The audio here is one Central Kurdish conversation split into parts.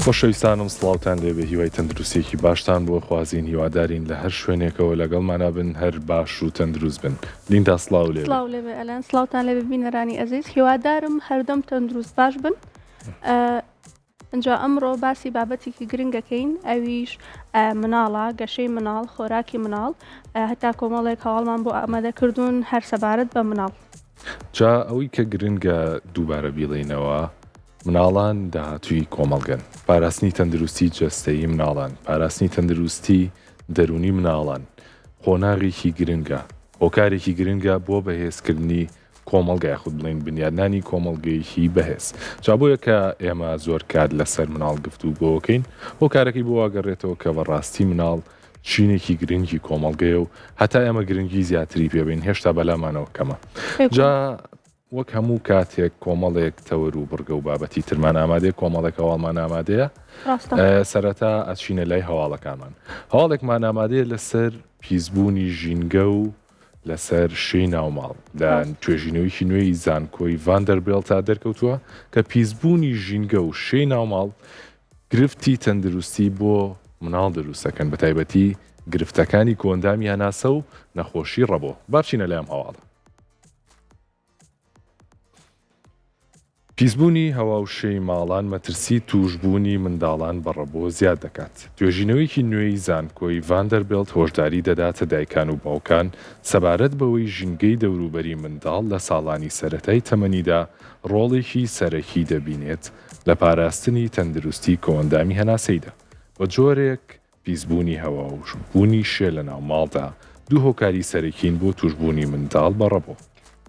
خۆشەویستانم سڵاوتان لێبێ هیوای تەندروستێکی باشتان بۆ خوازین هیوادارین لە هەر شوێنێکەوە لەگەڵمانە بن هەر باش و تەندروست بن. لیندا سڵاو لێ سڵاو لێبێ ئەلەن سڵاوتان لێبێ بینەرانی ئەزیز هیوادارم هەردەم تەندروست باش بن. ئەنجا ئەمڕۆ باسی بابەتێکی گرنگەکەین ئەویش مناڵە گەشەی مناڵ خۆراکی مناڵ هەتا کۆمەڵێک هەواڵمان بۆ ئامادەکردوون هەر سەبارەت بە مناڵ. جا ئەوەی کە گرنگە دووبارە بیڵێنەوە مناڵان داهاتووی کۆمەڵگەن، پاراستنی تەندروستی جەستەیی مناڵان، پاراستنی تەندروستی دەرونی مناڵان خۆناغێکی گرنگە، هۆکارێکی گرنگە بۆ بەهێزکردنی کۆمەڵگای خود بڵین بنیادنانی کۆمەڵگەیەکی بەهێز. جا بۆیە کە ئێمە زۆر کات لەسەر مناڵ گفتوگۆ بۆکەین هۆکارەکەی بۆ واگەڕێتەوە کە بەڕاستی مناڵ چینێکی گرنگی کۆمەڵگەیە و هەتا ئێمە گرنگی زیاتری پێبین هێشتا بەلامانەوە کەمە. جا وەک هەموو کاتێک کۆمەڵێک تەوەر و بڕگە و بابەتی ترمان ئامادەیە کۆمەڵێک هەواڵمان ئامادەیە سەرەتا ئەچینە لای هەواڵەکانمان. هەواڵێکمان ئامادەیە لەسەر پیسبوونی ژینگە و لەسەر شەی ناوماڵ لە توێژینەوەیکی نوێی زانکۆی ڤاندەربێڵ تا دەرکەوتووە کە پیسبوونی ژینگە و شەی ناوماڵ گرفتی تەندروستی بۆ مناڵ دروستەکەن بە تایبەتی گرفتەکانی کۆندامی هەناسە و نەخۆشی ڕەبۆ. بابچینە لایەم هەواڵە. پیسبوونی هەوا و شەی ماڵان مەترسی توشبوونی منداڵان بە ڕەبۆ زیاد دەکات. توێژینەوەیکی نوێی زانکۆی ڤاندەربێڵت هۆشداری دەداتە دایکان و باوکان سەبارەت بەوەی ژینگەی دەوروبەری منداڵ لە ساڵانی سەرەتای تەمەنیدا ڕۆڵێکی سەرەکی دەبینێت لە پاراستنی تەندروستی کۆندامی هەناسەیدا. بە جۆرێک پیسبوونی هەوا و بوونی شێ لە ناو ماڵدا دوو هۆکاری سەرەکین بۆ توشبوونی منداڵ بە ڕەبۆ.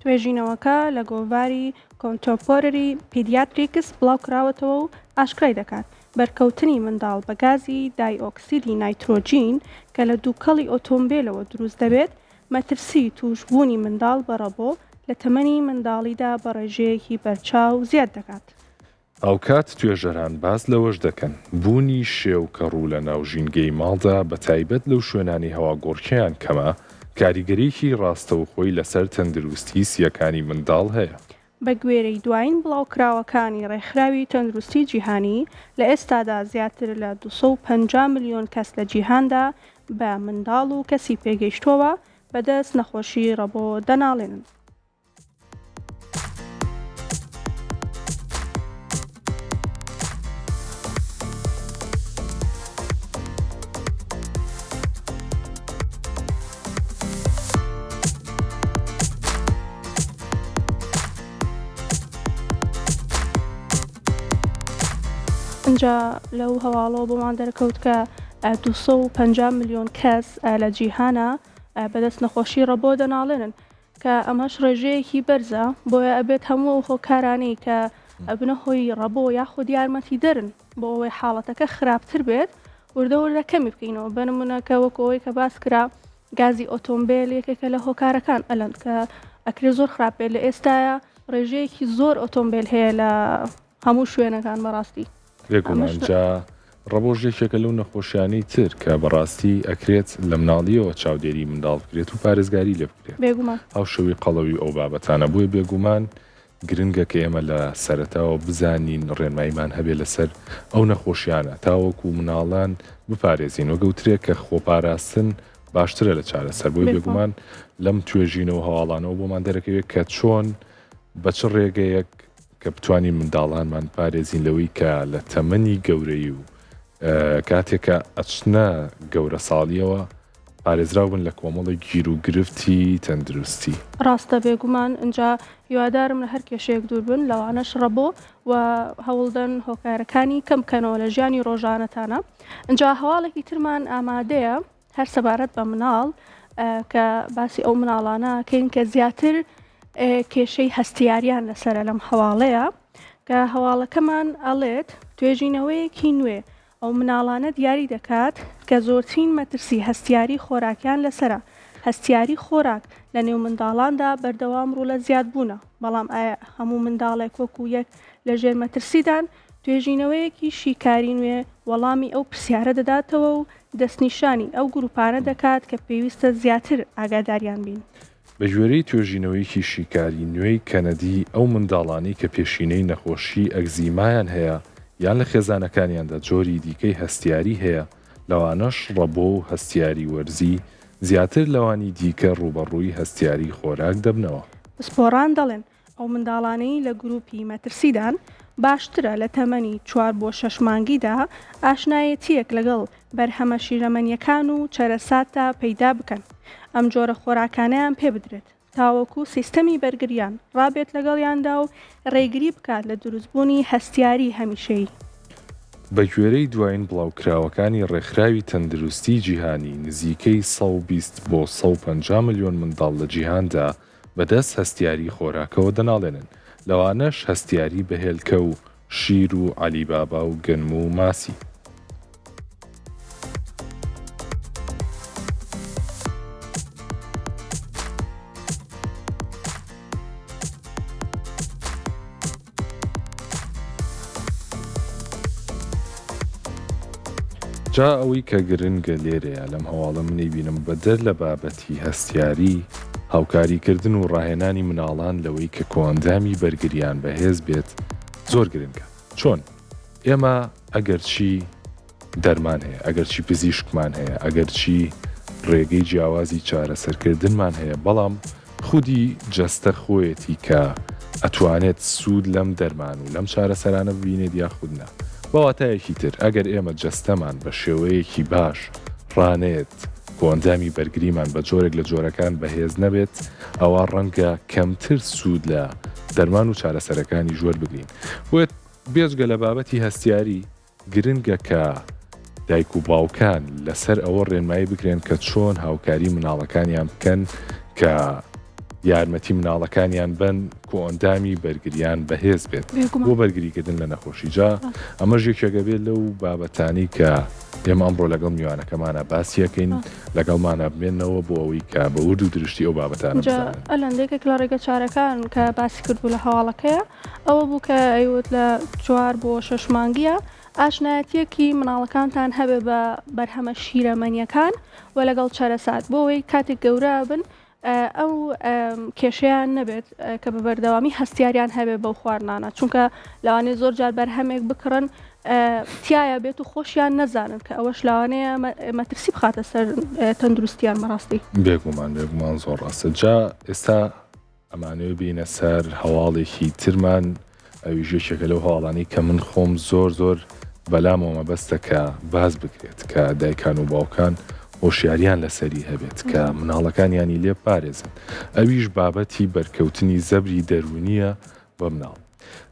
توێژینەوەکە لە گۆڤاری کۆنتۆپۆرری پیدیاتریکس بڵاوکراوەتەوە و ئاشکرای دەکات بەرکەوتنی منداڵ بە گازی دایۆکسیدی نایترۆجین کە لە دووکەڵی ئۆتۆمبیلەوە دروست دەبێت مەترسی توشبوونی منداڵ بە ڕەبۆ لە تەمەنی منداڵیدا بە ڕێژەیەکی بەرچاو زیاد دەکات. ئەوکات توێژەران باز لەوەش دەکەن بوونی شێو کە ڕوو لە ناو ژینگەی ماڵدا بە تایبەت لەو شوێنانی هەوا گۆڕکیان کەمە کاریگەریەکی ڕاستەوخۆی لەسەر تەندروستی سیەکانی منداڵ هەیە. بە گوێرەی دوایین بڵاوکراوەکانی ڕێکخراوی تەندروستی جیهانی لە ئێستادا زیاتر لە 250 ملیۆن کەس لە جیهاندا بە منداڵ و کەسی پێگەیشتووە بەدەست نەخۆشی ڕەبۆ دەناڵێنن. ئەنجا لەو هەواڵەوە بۆمان دەرکەوت کە 250 ملیۆن کەس لە جیهانە بەدەست نەخۆشی ڕەبۆ دەناڵێنن کە ئەمەش ڕێژەیەکی بەرزە بۆیە ئەبێت هەموو هۆکارانەی کە ئەبنە هۆی ڕەبۆ یاخود یارمەتی دەرن بۆ ئەوەی حاڵەتەکە خراپتر بێت وردە کەمی بکەینەوە بنمونەکە وەکەوەی کە باس کرا گازی ئۆتۆمبیل یەکێکە لە هۆکارەکان ئەلەن کە ئەکرێ زۆر خراپێت لە ئێستاە ڕێژەیەکی زۆر ئۆتۆمبیل هەیە لە هەموو شوێنەکان بەڕاستی. بێگومانجا ڕەبۆژێکێکە لەو نەخۆشیانەی تر کە بەڕاستی ئەکرێت لە مناڵیەوە چاودێری منداڵ بکرێت و پارێزگاری لێ بکرێت بێگومان ئەو شەوی قەڵەوی ئەو بابەتانە بووە بێگومان گرنگە کە ئێمە لە سەرەتاوە بزانین ڕێنماییمان هەبێ لەسەر ئەو نەخۆشیانە تاوەکو مناڵان بپارێزین و گەوترێت کە خۆپاراستن باشترە لە چارەسەر بۆی بێگومان لەم توێژینەوە هەواڵانەوە بۆمان دەرەکەوێت کە چۆن بە چ ڕێگەیەک کە بتوانین منداڵانمان پارێزین لەوەی کە لە تەمەنی گەورەی و کاتێکە ئەچنە گەورە ساڵیەوە پارێزراو بن لە کۆمەڵی گیر و گرفتی تەندروستی. ڕاستە بێگومان ئەنجا هیوادارم لە هەر کێشەیەک دوور بن لەوانەش ڕەبۆ و هەوڵدەن هۆکارەکانی کەم بکەنەوە لە ژیانی ڕۆژانەتانە. ئەنجا هەواڵێکی ترمان ئامادەیە هەر سەبارەت بە مناڵ کە باسی ئەو مناڵانە کەین کە زیاتر کێشەی هەستیاریان لەسرە لەم هەواڵەیە کە هەواڵەکەمان ئەڵێت توێژینەوەیەکی نوێ ئەو مناڵانە دیاری دەکات کە زۆرترین مەترسی هەستیاری خۆراکیان لەسرە. هەستیاری خۆراک لە نێو منداڵاندا بەردەوام ڕوو لە زیاد بوونە بەڵام ئایا هەموو منداڵێک وەکو یەک لە ژێر مەترسیدان توێژینەوەیەکی شیکاری نوێ وەڵامی ئەو پرسیارە دەداتەوە و دەستنیشانی ئەو گروپانە دەکات کە پێویستە زیاتر ئاگاداریان بین. بە ژێرەی توێژینەوەیکی شیکاری نوێی کەنەدی ئەو منداڵانی کە پێشینەی نەخۆشی ئەگزیمایان هەیە یان لە خێزانەکانیاندا جۆری دیکەی هەستیاری هەیە لەوانەش ڕەبۆ و هەستیاری وەرزی زیاتر لەوانی دیکە ڕوبەڕووی هەستیاری خۆراک دەبنەوە. پسپۆڕان دەڵێن ئەو منداڵانەی لە گروپی مەترسیدان باشترە لە تەمەنی 4 بۆ 6 مانگیدا ئاشنایەتیەک لەگەڵ بەرهەمە شیرەمەنیەکان و چەرەساتە پەیدا بکەن. ئەم جۆرە خۆراکانیان پێ بدرێت تاوەکو سیستەمی بەرگریان ڕابێت لەگەڵیاندا و ڕێگری بکات لە دروستبوونی هەستیاری هەمیشەیی. بە گوێرەی دوایین بڵاوکراوەکانی ڕێکخراوی تەندروستی جیهانی نزیکەی 120 بۆ 150 ملیۆن منداڵ لە جیهاندا بەدەست هەستیاری خۆراکەوە دەناڵێنن، لەوانەش هەستیاری بەهێلکە و شیر و عەلیبابا و گەنم و ماسی. جا ئەوەی کە گرنگە لێرەیە لەم هەواڵە منی بینم بەدەر لە بابەتی هەستیاری هاوکاریکردن و ڕاهێنانی مناڵان لەوەی کە کۆندامی بەرگریان بەهێز بێت زۆر گرنگە. چۆن؟ ئێمە ئەگەر چی دەرمان هەیە، ئەگەر چی پزیشکمان هەیە، ئەگەر چی ڕێگەی جیاوازی چارەسەرکردنمان هەیە، بەڵام خودی جەستە خۆیەتی کە ئەتوانێت سوود لەم دەرمان و لەم چارەسەرانە ببینێت یاخودنا. بەواتایەکی تر ئەگەر ئێمە جەستەمان بە شێوەیەکی باش ڕانێت کۆندامی بەرگریمان بە جۆرێک لە جۆرەکان بەهێز نەبێت، ئەوە ڕەنگە کەمتر سوود لە دەرمان و چارەسەرەکانی ژوەر بگرین. بۆیە بێجگە لە بابەتی هەستیاری گرنگە کە دایک و باوکان لەسەر ئەوە ڕێنمایی بکرێن کە چۆن هاوکاری مناڵەکانیان بکەن کە یارمەتی مناڵەکانیان بن کۆندامی بەرگریان بەهێز بێت بۆ بەرگریکردن لە نەخۆشی. جا ئەمە ژێکێکە بێت لەو بابەتانی کە ئێمە ئەمڕۆ لەگەڵ میوانەکەمانە باسیەکەین لەگەڵمانە بمێنەوە بۆ ئەوەی کە بە ورد و درشتی ئەو بابەتانە ئەلەندێکێک لە ڕێگە چارەکان کە باسی کردبوو لە هەواڵەکەیە ئەوە بوو کە ئەیوت لە 4 بۆ 6 مانگیە ئاشنایەتیەکی مناڵەکانتان هەبێ بە بەرهەمە شیرەمەنیەکان و لەگەڵ چارەسات بۆ ئەوەی کاتێک گەورە بن ئەو کێشەیان نەبێت کە بە بەردەوامی هەستیاریان هەبێت بەو خواردنانە، چونکە لەوانەیە زۆر جار بەرهەمێک بکڕن تایە بێت و خۆشیان نەزانن کە ئەوەش لەوانەیە مەترسی بخاتە سەر تەندروستیان بەڕاستی. بێگومان زۆر ڕاستە. جا ئێستا ئەمانەوە بینە سەر هەواڵێکی ترمان، ئەوی ژێشێکە لەو هەواڵانی کە من خۆم زۆر بەلامەوە مەبەستە کە باز بکرێت کە دایکان و باوکان هۆشیاریان لەسەری هەبێت کە مناڵەکانیانی لێ پارێزن. ئەویش بابەتی بەرکەوتنی زەبری دەرونیە بە مناڵ.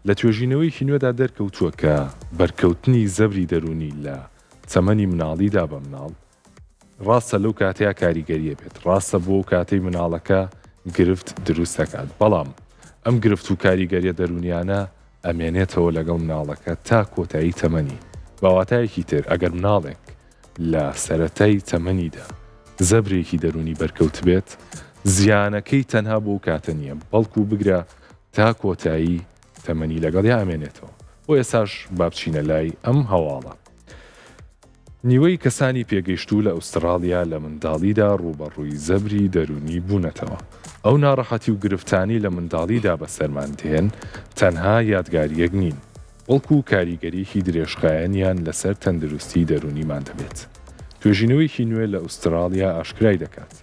لە توێژینەوەیکی نوێدا دەرکەوتووە کە بەرکەوتنی زەبری دەرونی لە چەمەنی مناڵیدا بە مناڵ ڕاستە لەو کاتەیە کاریگەریە بێت، ڕاستە بۆ کاتەی مناڵەکە گرفت دروست دەکات، بەڵام ئەم گرفت و کاریگەریە دەرونیانە ئەمێنێتەوە لەگەڵ مناڵەکە تا کۆتایی تەمەنی. باواتایەکی تر ئەگەر مناڵێک لە سەرەتای تەمەنیدا زەبرێکی دەرونی بەرکەوت بێت، زیانەکەی تەنها بۆ کاتە نییە، بەڵکو بگرە تا کۆتایی تەمەنی لەگەڵیا ئەمێنێتەوە. بۆ ئێساش بابچینە لای ئەم هەواڵە. نیوەی کەسانی پێگەیشتوو لە ئوسترالیا لە منداڵیدا ڕوبەڕووی زەبری دەرونی بوونەتەوە. ئەو ناڕەحەتی و گرفتانی لە منداڵیدا بەسەرمان دێن تەنها یادگاریەک نین، بەڵکو کاریگەریەکی درێژخایەنیان لەسەر تەندروستی دەرونیمان دەبێت. توێژینەوەیکی نوێ لە ئوسترالیا ئاشکرای دەکات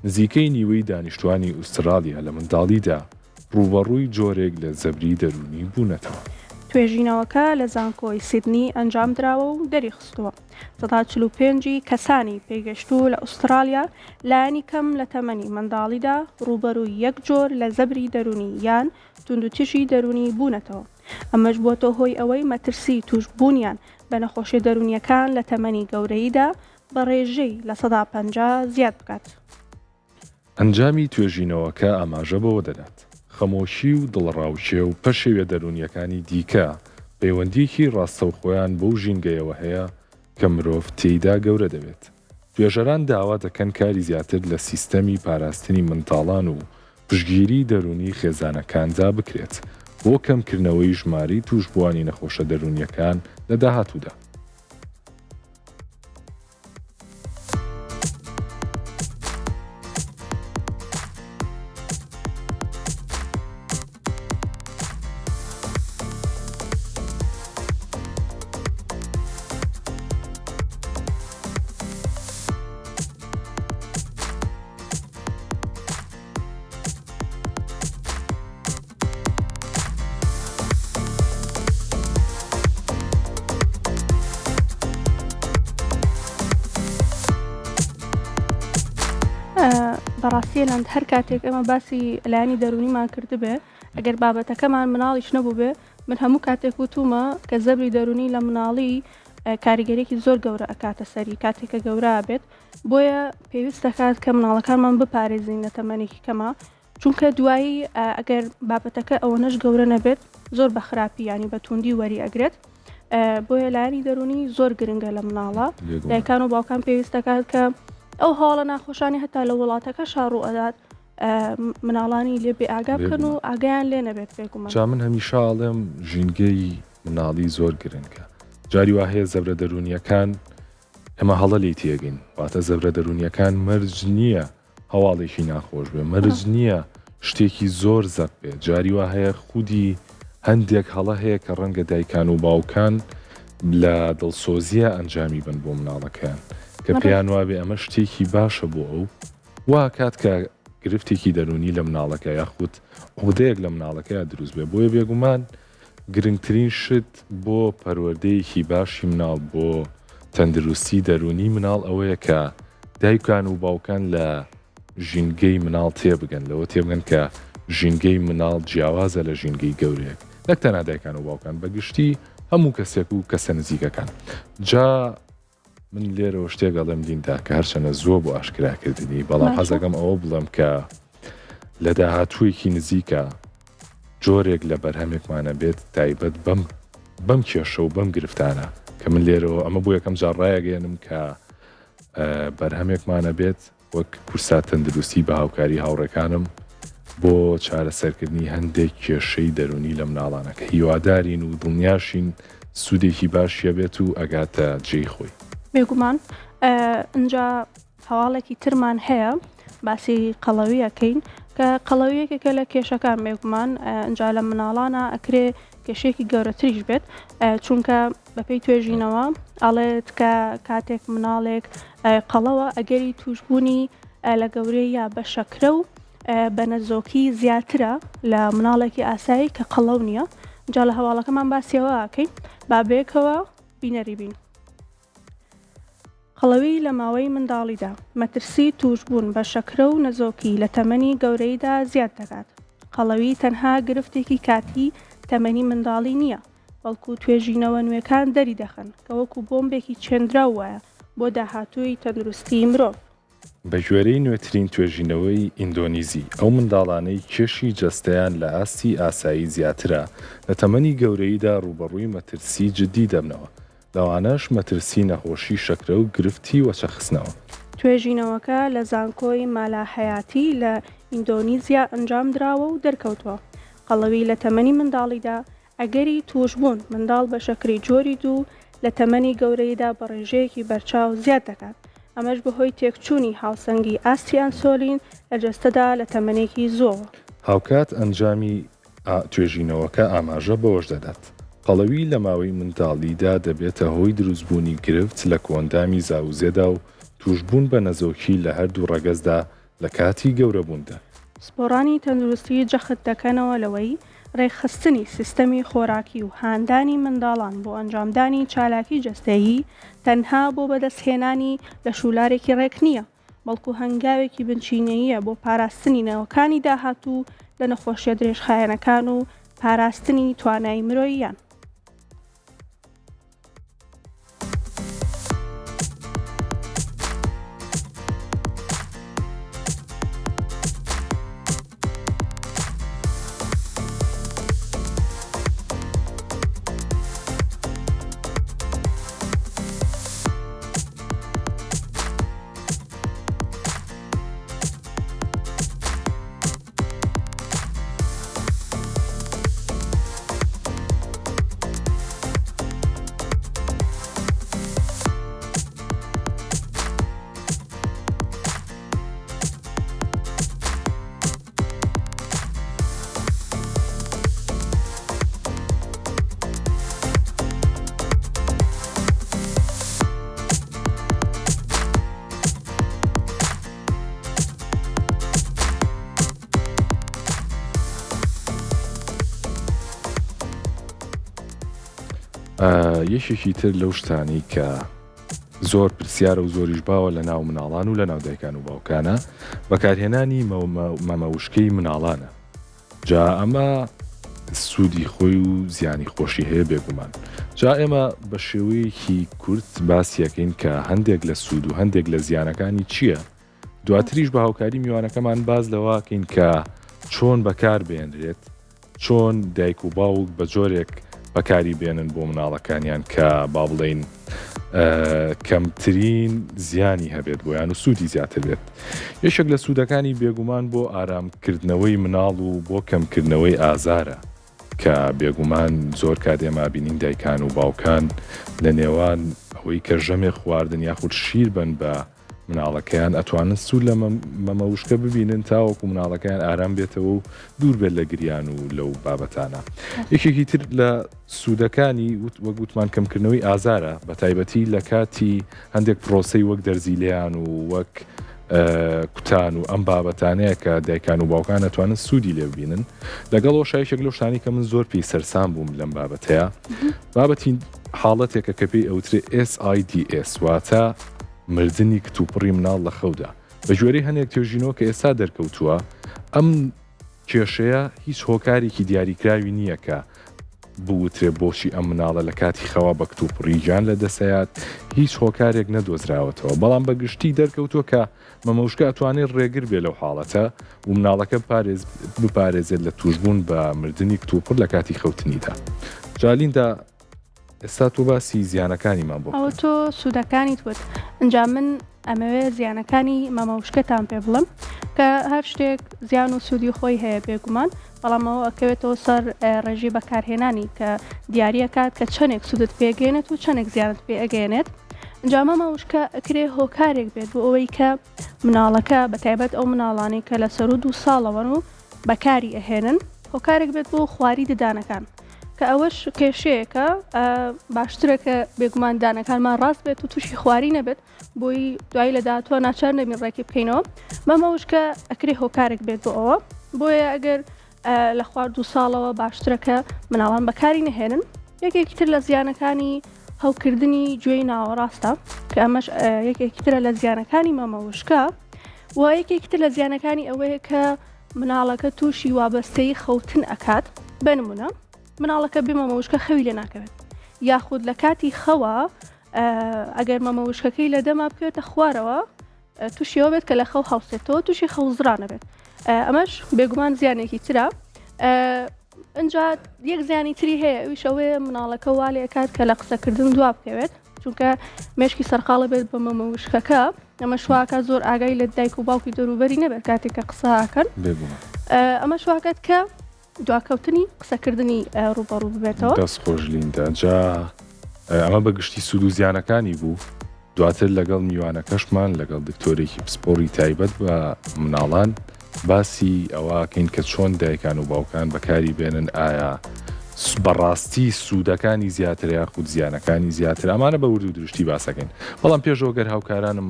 نزیکەی نیوەی دانیشتوانی ئوسترالیا لە منداڵیدا ڕوبەڕووی جۆرێک لە زەبری دەرونی بوونەتەوە. توێژینەوەکە لە زانکۆی سیدنی ئەنجام درراوە و دەریخستووە. 45 کەسانی پێگەشتوو لە ئوسترالیا لایەنی کەم لە تەمەنی منداڵیدا ڕوبەڕووی یەک جۆر لە زەبری دەرونی یان توندوتیژی دەرونی بوونەتەوە. ئەمەش بۆتە هۆی ئەوەی مەترسی توش بوونیان بە نەخۆشیە دەرونیەکان لە تەمەنی گەورەیدا بە ڕێژەی لە 150 زیاد بکات. ئەنجامی توێژینەوەکە ئاماژە بەوە دەدات خەمۆشی و دڵڕاوچێ و پەشێوە دەرونیەکانی دیکە پەیوەندیکی ڕاستەوخۆیان بەو ژینگەیەوە هەیە کە مرۆڤ تێیدا گەورە دەبێت. توێژەران داوا دەکەن کاری زیاتر لە سیستەمی پاراستنی منداڵان و پشتگیری دەرونی خێزانەکاندا بکرێت بۆ کەمکردنەوەی ژماری توشبوانی نەخۆشە دەرونیەکان لە داهاتوودا. بەڕاستیە لەند هەر کاتێک ئەمە باسی لایانی دەرونیمان کردبێ ئەگەر بابەتەکەمان مناڵیش نەبوو بێ من هەموو کاتێک وتومە کە زەبری دەرونی لە مناڵی کاریگەرێکی زۆر گەورە ئەکاتە سەری کاتێکە گەورە بێت بۆیە پێویست دەکات کە مناڵەکانمان بپارێزین لە تەمەنێکی کەمە چونکە دوایی ئەگەر بابەتەکە ئەوەنەش گەورە نەبێت زۆر بە خراپی ینی بە توندی وەری ئەگرێت بۆیە لایانی دەرونی زۆر گرنگە لە مناڵە دایکان و باوکان پێویست دەکات کە ئەو هەواڵە ناخۆشانی هەتا لە وڵاتەکە شاڕوو ئەدات مناڵانی لێ بێ ئاگا بکەن و ئاگیان لێ نەبێت پێکومە جا من هەمیشە ئاڵێم ژینگەی مناڵی زۆر گرنگە جاری وا هەیە زەبرە دەرونیەکان ئەمە هەڵە لی تێگەین واتە زەبرە دەرونیەکان مەرج نییە هەواڵێکی ناخۆش بێ مەرج نییە شتێکی زۆر زەق بێ جاری وا هەیە خودی هەندێک هەڵە هەیە کە ڕەنگە دایکان و باوکان لە دڵسۆزیە ئەنجامی بن بۆ مناڵەکەیان کە پێیان وابێ ئەمە شتێکی باشە بۆ ئەو وا کات کە گرفتێکی دەرونی لە مناڵەکە یاخود عودەیەک لە مناڵەکەیان دروست بێ بۆیە بێگومان گرنگترین شت بۆ پەروەردەیەکی باشی مناڵ بۆ تەندروستی دەرونی مناڵ ئەوەیە کە دایکان و باوکان لە ژینگەی مناڵ تێبگەن لەوە تێبگەن کە ژینگەی مناڵ جیاوازە لە ژینگەی گەورەیەک نەک تەنها دایکان و باوکان بەگشتی هەموو کەسێک و کەسە نزیکەکان جا من لێرەوە شتێک گەڵێم دیندا کە هەرچەنە زۆر بۆ ئاشکراکردنی بەڵام حەزەکەم ئەوە بڵێم کە لە داهاتوویەکی نزیکە جۆرێک لە بەرهەمێکمانە بێت تایبەت بەم کێشە و بەم گرفتانە کە من لێرەوە ئەمە بۆ یەکەم جار ڕایەگەێنم کە بەرهەمێکمانە بێت وەک کورسا تەندروستی بە هاوکاری هاوڕێکانم بۆ چارەسەرکردنی هەندێک کێشەی دەرونی لە مناڵانە کە هیوادارین و دڵنیاشین سوودێکی باشیە بێت و ئەگاتە جێی خۆی بێگومان ئەجا هەواڵێکی ترمان هەیە باسی قەڵەویەکەین کە قەڵەویەکێکە لە کێشەکان بێگومان ئەجا لە مناڵانە ئەکرێ کێشێکی گەورەتریش بێت چونکە بەپێی توێژینەوە ئەڵێت کە کاتێک مناڵێک قەڵەوە ئەگەری توشبوونی لە گەورەی یا بە شەکرە و بە نەزۆکی زیاترە لە مناڵێکی ئاسایی کە قەڵەو نییە جا لە هەواڵەکەمان باسیەوە ئاکەین بابێکەوە بینەری بین. قەڵەوی لە ماوەی منداڵیدا مەترسی توشبوون بە شەکرە و نەزۆکی لە تەمەنی گەورەیدا زیاد دەکات. قەڵەوی تەنها گرفتێکی کاتی تەمەنی منداڵی نییە بەڵکو توێژینەوە نوێکان دەری دەخەن کە وەکو بۆمبێکی چێندرا وایە بۆ داهاتووی تەندروستی مرۆڤ. بە ژێرەی نوێترین توێژینەوەی ئیندۆنیزی ئەو منداڵانەی کێشی جەستەیان لە ئاستی ئاسایی زیاترە لە تەمەنی گەورەیدا ڕوبەڕووی مەترسی جدی دەبنەوە لەوانەش مەترسی نەخۆشی شەکرە و گرفتی وەچەخستنەوە. توێژینەوەکە لە زانکۆی مالاحەیاتی لە ئیندۆنیزیا ئەنجام دراوە و دەرکەوتووە. قەڵەوی لە تەمەنی منداڵیدا ئەگەری توشبوون منداڵ بە شەکری جۆری دوو لە تەمەنی گەورەیدا بە ڕێژەیەکی بەرچاو زیاد دەکات. ئەمەش بەهۆی تێکچوونی هاوسەنگی ئاستی ئەنسۆلین لە جەستەدا لە تەمەنێکی زۆوە. هاوکات ئەنجامی توێژینەوەکە ئاماژە بەوەش دەدات. قەڵەوی لە ماوەی منداڵیدا دەبێتە هۆی دروستبوونی گرفت لە کۆندامی زاوزێدا و توشبوون بە نەزۆکی لە هەردوو ڕەگەزدا لە کاتی گەورەبووندا. سپۆرانی تەندروستی جەخت دەکەنەوە لەوەی ڕێکخستنی سیستەمی خۆراکی و هاندانی منداڵان بۆ ئەنجامدانی چالاکی جەستەیی تەنها بۆ بەدەستهێنانی لە شولارێکی ڕێک نییە بەڵکو هەنگاوێکی بنچینەیە بۆ پاراستنی نەوەکانی داهاتوو لە نەخۆشیە درێژخایەنەکان و پاراستنی توانای مرۆییان. یەکێکی تر لەو شتانی کە زۆر پرسیارە و زۆریش باوە لە ناو مناڵان و لە ناو دایکان و باوکانە بەکارهێنانی مەمەوشکەی مناڵانە. جا ئەمە سوودی خۆی و زیانی خۆشی هەیە بێگومان. جا ئێمە بە شێوەیەکی کورت باسیەکەین کە هەندێک لە سوود و هەندێک لە زیانەکانی چییە؟ دواتریش بە هاوکاری میوانەکەمان باز لەواکەین کە چۆن بەکار بێنرێت، چۆن دایک و باوک بە جۆرێک بەکاری بێنن بۆ مناڵەکانیان کە با بڵێین کەمترین زیانی هەبێت بۆیان و سوودی زیاتر بێت. یەشێک لە سوودەکانی بێگومان بۆ ئارامکردنەوەی مناڵ و بۆ کەمکردنەوەی ئازارە کە بێگومان زۆر کاتێما بینین دایکان و باوکان لە نێوان ئەوەی کە ژەمێ خواردن یاخود شیر بن بە مناڵەکەیان ئەتوانن سوود لە مەمەوشکە ببینن تاوەکو مناڵەکەیان ئارام بێتەوە و دوور بێت لە گریان و لەو بابەتانە. یەکێکی تر لە سوودەکانی وەگوتمان کەمکردنەوەی ئازارە بە تایبەتی لە کاتی هەندێک پرۆسەی وەک دەرزیلیان و وەک کوتان و ئەم بابەتانەیە کە دایکان و باوکان ئەتوانن سوودی لێ ببینن. لەگەڵەوە شایشێک لەو شتانی کە من زۆر پێی سەرسام بووم لەم بابەتەیە بابەتی حاڵەتێکە کە پێی ئەوترێ SIDS واتە مردنی کتوپڕی مناڵ لە خەودا. بە ژێرەی هەندێک توێژینەوە کە ئێستا دەرکەوتووە ئەم کێشەیە هیچ هۆکارێکی دیاریکراوی نییە کە بوترێ بۆچی ئەم مناڵە لە کاتی خەوا بە کتوپڕی گیان لە دەسەیات هیچ هۆکارێک نەدۆزراوەتەوە. بەڵام بە گشتی دەرکەوتووە کە مەمەوشکە ئەتوانێت ڕێگر بێ لەو حاڵەتە و مناڵەکە بپارێزێت لە توشبوون بە مردنی کتوپڕ لە کاتی خەوتنیدا. جالیندا ئێستا تۆ باسی زیانەکانیمان بۆ ئەوە تۆ سوودەکانی توت. ئەنجا من ئەمەوێ زیانەکانی مەمەوشکەتان پێ بڵم کە هەر شتێک زیان و سوودی خۆی هەیە بێگومان، بەڵامەوە ئەکەوێتەوە سەر ڕێژی بەکارهێنانی کە دیارەکات کە چەندێک سوودت پێگەێنێت و چەندێک زیانت پێ ئەگەێنێت. ئەنجا مەمەوشکە ئەکرێ هۆکارێک بێت بۆ ئەوەی کە مناڵەکە بەتایبەت ئەو مناڵانی کە لە سەر و 2 ساڵەوەن و بەکاری ئەهێنن هۆکارێک بێت بۆ خواری ددانەکان کە ئەوەش کێشەیەکە باشترەکە بێگومان دانەکانمان ڕاست بێت و تووشی خواری نەبێت بۆی دوایی لە داهاتوە ناچار نەبین ڕێکی بکەینەوە. مەمەوشکە ئەکرێ هۆکارێک بێت بۆ ئەوە بۆیە ئەگەر لە خوارد 2 ساڵەوە باشترەکە مناڵان بەکاری نەهێنن. یەکێکی تر لە زیانەکانی هەوکردنی گوێی ناوەڕاستە کە ئەمەش یەکێکی ترە لە زیانەکانی مەمەوشکە و یەکێکی تر لە زیانەکانی ئەوەیە کە مناڵەکە تووشی وابەستەی خەوتن ئەکات. بنمونە مناڵەکە بێ مەمەوشکە خەوی لێ ناکەوێت یاخود لە کاتی خەوە ئەگەر مەمەوشکەکەی لە دەما بکوێتە خوارەوە تووشیەوە بێت کە لە خەو هەوسێتەوە تووشی خەوزرانە بێت. ئەمەش بێگومان زیانێکی ترە. ئەنجا یەک زیانی تری هەیە ئەویش ئەوەیە مناڵەکە وا لێ کات کە لە قسەکردن دوا بکەوێت چونکە مێشکی سەرقاڵە بێت بە مەمەوشکەکە. ئەمە شواکە زۆر ئاگای لە دایک و باوکی دەوروبەری نەبێت کاتێک کە قسەکەن. ئەمە شواکەت کە دواکەوتنی قسەکردنی ڕوبەڕوو ببێتەوە. دەست خۆشلیندا جا ئەمە بەگشتی سوود و زیانەکانی بوو. دواتر لەگەڵ میوانەکەشمان لەگەڵ دکتۆرێکی پسپۆری تایبەت بە مناڵان باسی ئەوەکەین کە چۆن دایکان و باوکان بەکاری بێنن ئایا بەڕاستی سوودەکانی زیاتر یاخود زیانەکانی زیاتر ئەمانە بە ورد و درشتی باسەکەین. بەڵام پێشەوە گەر هاوکارانم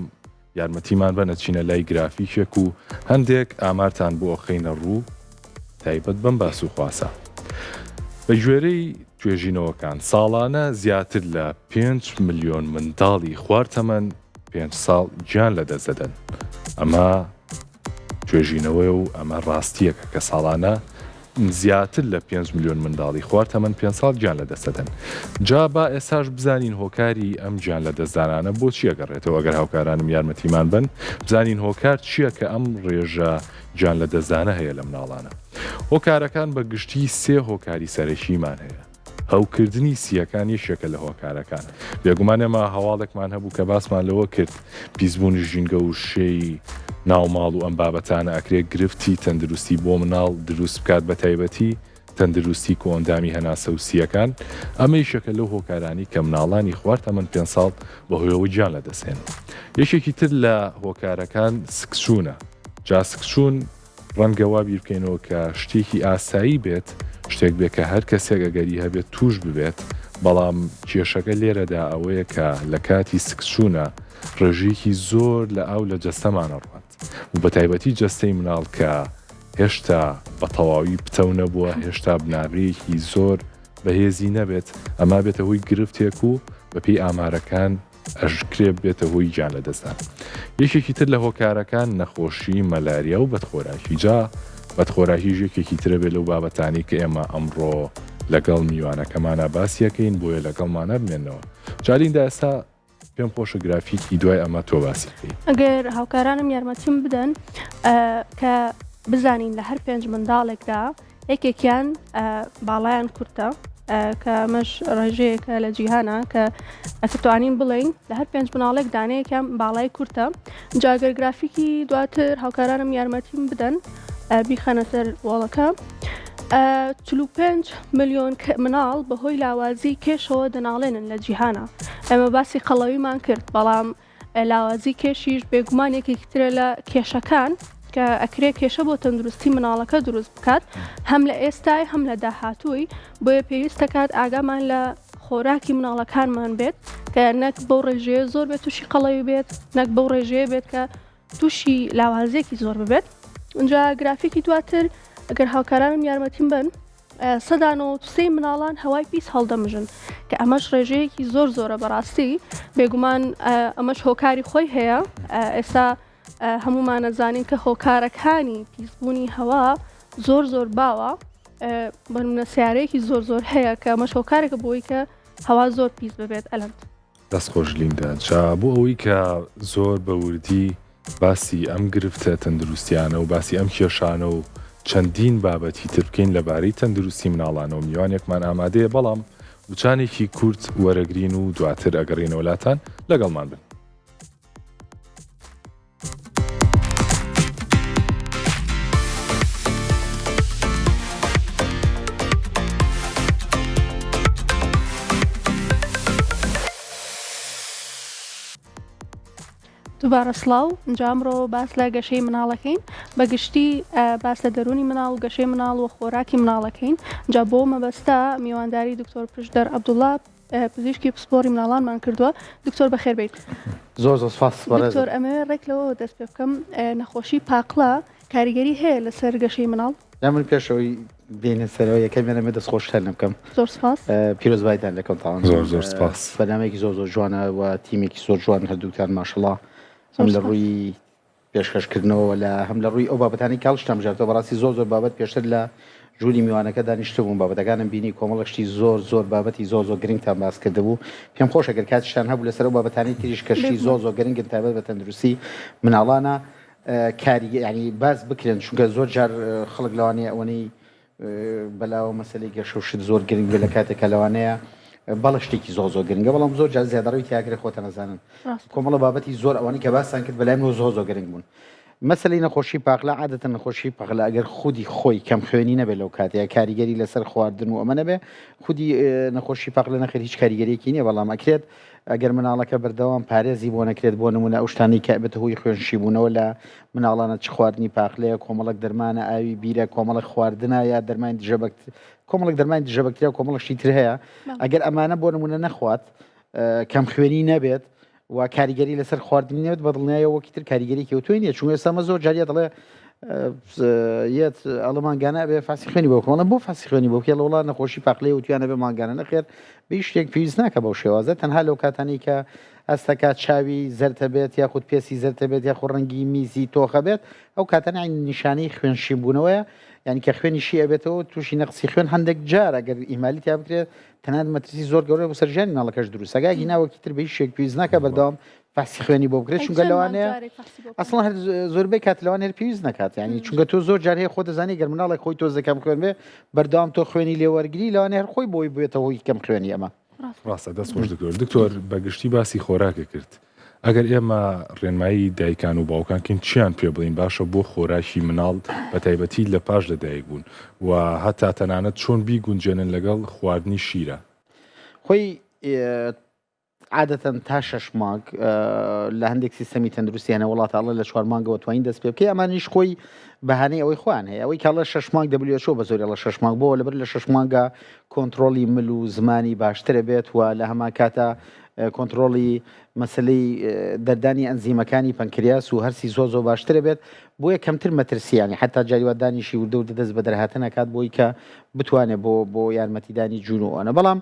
یارمەتیمان بە نەچینە لای گرافیکێک و هەندێک ئامارتان بۆ خەینە ڕوو تایبەت بەم باس و خواسە. بە گوێرەی توێژینەوەکان ساڵانە زیاتر لە 5 ملیۆن منداڵی خواردتەمەن 5 ساڵ گیان لە دەستدەن. ئەمە توێژینەوەی و ئەمە ڕاستیەکە کە ساڵانە زیاتر لە 5 ملیۆن منداڵی خواردتەمەن 5 ساڵ گیان لە دەستدەن. جا با ئێساش بزانین هۆکاری ئەم گیان لە دەستدانانە بۆ چیە گەڕێتەوە ئەگەر هاوکارانم یارمەتیمان بن بزانین هۆکار چییە کە ئەم ڕێژە گیان لە دەستدانە هەیە لە مناڵانە. هۆکارەکان بە گشتی 3 هۆکاری سەرەکیمان هەیە. هەوکردنی سیەکان یەکێکە لە هۆکارەکان. بێگومان ئێمە هەواڵێکمان هەبوو کە باسمان لەوە کرد پیسبوونی ژینگە و شێی ناوماڵ و ئەم بابەتانە ئەکرێت گرفتی تەندروستی بۆ مناڵ دروست بکات بە تایبەتی تەندروستی کۆندامی هەناسە و سیەکان. ئەمە یەکێکە لەو هۆکارانی کە مناڵانی خواردتەمەن 5 ساڵ بەهۆیەوە گیان لە دەستێن. یەکێکی تر لە هۆکارەکان سکسوونە. جا سکسوون ڕەنگەوا بیر بکەینەوە کە شتێکی ئاسایی بێت شتێک بێت کە هەر کەسێک ئەگەری هەبێت توش ببێت. بەڵام کێشەکە لێرەدا ئەوەیە کە لە کاتی سکسوونە ڕێژەیەکی زۆر لە ئاو لە جەستەمانە ڕوات و بە تایبەتی جەستەی مناڵ کە هێشتا بە تەواوی پتەو نەبووە هێشتا بناڕەیەکی زۆر بەهێزی نەبێت ئەما بێتە هۆی گرفتێک و بەپێی ئامارەکان ئەژکرێ بێتە هۆی گیان لە دەستان. یەکێکی تر لە هۆکارەکان نەخۆشی مەلاریا و بەدخۆراکی جا بەدخۆراکی ژێکێکی ترە بێت لەو بابەتانی کە ئێمە ئەمڕۆ لەگەڵ میوانەکەمانە باسیەکەین بۆیە لەگەڵمانە بمێنەوە. جالیندا ئێستا پێم خۆشە گرافیکی دوای ئەمە تۆ باسیەکەی. ئەگەر هاوکارانم یارمەتیم بدەن کە بزانین لە هەر 5 منداڵێکدا یەکێکیان باڵایان کورتە کە ئەمەش ڕێژەیەکە لە جیهانە کە ئەتوانین بڵین لە هەر 5 مناڵێک دانەیەکیان باڵای کورتە. جاگەر گرافیکی دواتر هاوکارانم یارمەتیم بدەن بیخەنە سەر وڵەکە 45 ملیۆن مناڵ بەهۆی لاوازی کێشەوە دەناڵێنن لە جیهانە. ئەمە باسی قەڵەویمان کرد بەڵام لاوازی کێشیش بێگومان یەکێکی ترە لە کێشەکان کە ئەکرێ کێشە بۆ تەندروستی مناڵەکە دروست بکات هەم لە ئێستای هەم لە داهاتووی بۆیە پێویستە کات ئاگامان لە خۆراکی مناڵەکانمان بێت کە نەک بەو ڕێژەیە زۆر بێت تووشی قەڵەوی بێت نەک بەو ڕێژەیە بێت کە تووشی لاوازیەکی زۆر ببێت. اینجا گرافیکی دواتر ئەگەر هاوکارانم یارمەتیم بن 93 مناڵان هەوای پیس هەڵدەمژن کە ئەمەش ڕێژەیەکی زۆر زۆرە بەڕاستی بێگومان ئەمەش هۆکاری خۆی هەیە. ئێستا هەمومان نەزانین کە هۆکارەکانی پیسبوونی هەوا زۆر زۆر باوە بەنمونە سیارەیەکی زۆر زۆر هەیە کە ئەمەش هۆکارێکە بۆی کە هەوا زۆر پیس ببێت ئەلەند. دەستخۆش لیندا جا بۆ ئەوەی کە زۆر بە وردی باسی ئەم گرفتە تەندروستیانە و باسی ئەم کێشانە و چەندین بابەتی تر بکەین لەبارەی تەندروستی مناڵانە و میوانێکمان ئامادەیە بەڵام وچانێکی کورت وەرەگرین و دواتر ئەگەڕێنە وڵاتان لەگەڵمان بن. دووبارە سڵاو ئەنجا ئەمڕۆ باس لە گەشەی مناڵەکەین بەگشتی باس لە دەرونی مناڵ و گەشەی مناڵ و خۆراکی مناڵەکەین. جا بۆ مەبەستا میوانداری دکتۆر پشدەر عەبدوڵڵا پزیشکی پسپۆڕی مناڵانمان کردووە. دکتۆر بەخێربێیت. زۆر زۆر سپاس. دکتۆر ئەمە ڕێک لەوە دەست پێ بکەم نەخۆشی پاقڵە کاریگەری هەیە لەسەر گەشەی مناڵ؟ یا من پێشەوەی بینە سەرەوە یەکەم مێنەمە دەستخۆشتر بکەم. زۆر سپاس. پیرۆزبایدان لەکەم تاوان زۆر زۆر سپاس. بەنامەیەکی زۆر زۆر جوانە و تیمێکی زۆر جوان هەردووکتان ماشەڵڵا هەم لە ڕووی پێشکەشکردنەوە لە هەم لە ڕووی ئەو بابەتانی کاڵشتم ژێتەوە بەڕاستی زۆر زۆر بابەت پێشتر لە ژووری میوانەکە دانیشتە بووم بابەتەکانم بینی کۆمەڵەشتی زۆر زۆر بابەتی زۆر زۆر گرنگتان باس کردبوو. پێم خۆشە گەر کاتیشتان هەبوو لەسەر ئەو بابەتانی تریش کەشتی زۆر زۆر گرنگن تایبەت بە تەندروستی مناڵانە کاری ینی باز بکرێن چونکە زۆر جار خەڵک لەوانەیە ئەوەی بەلاوە مەسەلەی گەشەوشت زۆر گرنگ بێ لە کاتێکە لەوانەیە بەڵشتێکی زۆر زۆر گرنگە بەڵام زۆر جار زیادەڕەوی تیاگرێ خۆتە نەزانن کۆمەڵە بابەتی زۆر ئەوانی کە باسان کرد بەلای زۆر زۆر گرنگ بوون. مەسەلەی نەخۆشی پاقلە عادەتەن نەخۆشی پاقلە ئەگەر خودی خۆی کەم خوێنی نەبێت لەو کاتەیە کاریگەری لەسەر خواردن و ئەمە نەبێ خودی نەخۆشی پاقلە نەخێت هیچ کاریگەریەکی نییە بەڵام ئەکرێت ئەگەر مناڵەکە بەردەوام پارێزی بۆ نەکرێت بۆ نمونە ئەو شتانی کە بێتە هۆی خوێنشی بوونەوە لە مناڵانە چ خواردنی پاقلەیە کۆمەڵک دەرمانە ئاوی بیرە کۆمەڵک خواردنە یا دەرمانی دژەبەک کۆمەڵک دەرمانی دژەبەکتریا کۆمەڵشی تر هەیە ئەگەر ئەمانە بۆ نمونە نەخوات کەم خوێنی نەبێت و کاریگەری لەسەر خواردنی نێت بەدڵنیایەوەکی تر کاریگەریکی ئەو توێنیە چون ئێستا زۆر جاریە دەڵێ یەت ئەڵەمانگانە بێ فاسی خوێنی بۆ کۆڵە بۆ فاسی خوێنی بۆ کێ لە وڵات نەخۆشی پاقلەی وتیانە بێ ماگانە نەخێر بە شتێک پێویست ناکە بەو شێوازە تەنها لەو کاتانی کە ئەستەکات چاوی زەرتە بێت یاخود پێسی زەرتە بێت یاخۆ ڕەنگی میزی تۆخە بێت ئەو کاتەنای نیشانەی خوێنشی بوونەوەیە ینی کە خوێنیشی ئەبێتەوە تووشی نەقسی خوێن هەندێک جار ئەگەر ئیمالی تا بکرێت تەنان مەترسی زۆر گەورە بۆ سەرژانی ناڵەکەش دروستەگای ناوەکی تر بە شێک پێویست ناکە بەردەوام فاسی خوێنی بۆ بکرێت چونکە لەوانەیە ئەسڵ هەر زۆربەی کات لەوان هەر پێویست نکات ینی چونکە تۆ زۆر جار هەیە خۆ دەزانی گەر مناڵێک خۆی تۆ زەکەم خوێن بێ بەردەوام تۆ خوێنی لێوەرگری لەوانێ هەر خۆی بۆی بێتەوە هۆی کەم خوێنی ئەمە. ڕاستە دەست خۆش دکتۆر بەگشتی باسی خۆراکە کرد. ئەگەر ئێمە ڕێنمایی دایکان و باوکانکەین چیان پێ بڵین باشە بۆ خۆراشی مناڵ بە تایبەتی لە پاش لەدایک بوون و هەتا تەنانەت چۆن بیگونجێنن لەگەڵ خواردنی شیرە خۆی عادەتەن تا 6 مانگ لە هەندێک سیستەمی تەندروستیانە وڵاتاڵە لە 4 مانگەوە توانین دەست پێ بکەی ئەمانیش خۆی بەهانەی ئەوەی خۆیان هەیە ئەوەی کاڵە 6 مانگ WHO بە زۆری لە 6 مانگ بۆ لەبەر لە 6 مانگە کۆنتترۆلی مل و زمانی باشترە بێت و لە هەمان کاتە کۆنتترۆلی مەسلەی دەردانی ئەنزیمەکانی پەنکریاس و هەرسی زۆ باشترە بێت بۆیە کەمتر مەترسیانی حتا جاریوادانیشی وردە و دەست بە دەرهاتنە کات بۆی کە بتوانێت بۆ یارمەتیدانی جوونەوەە بەڵام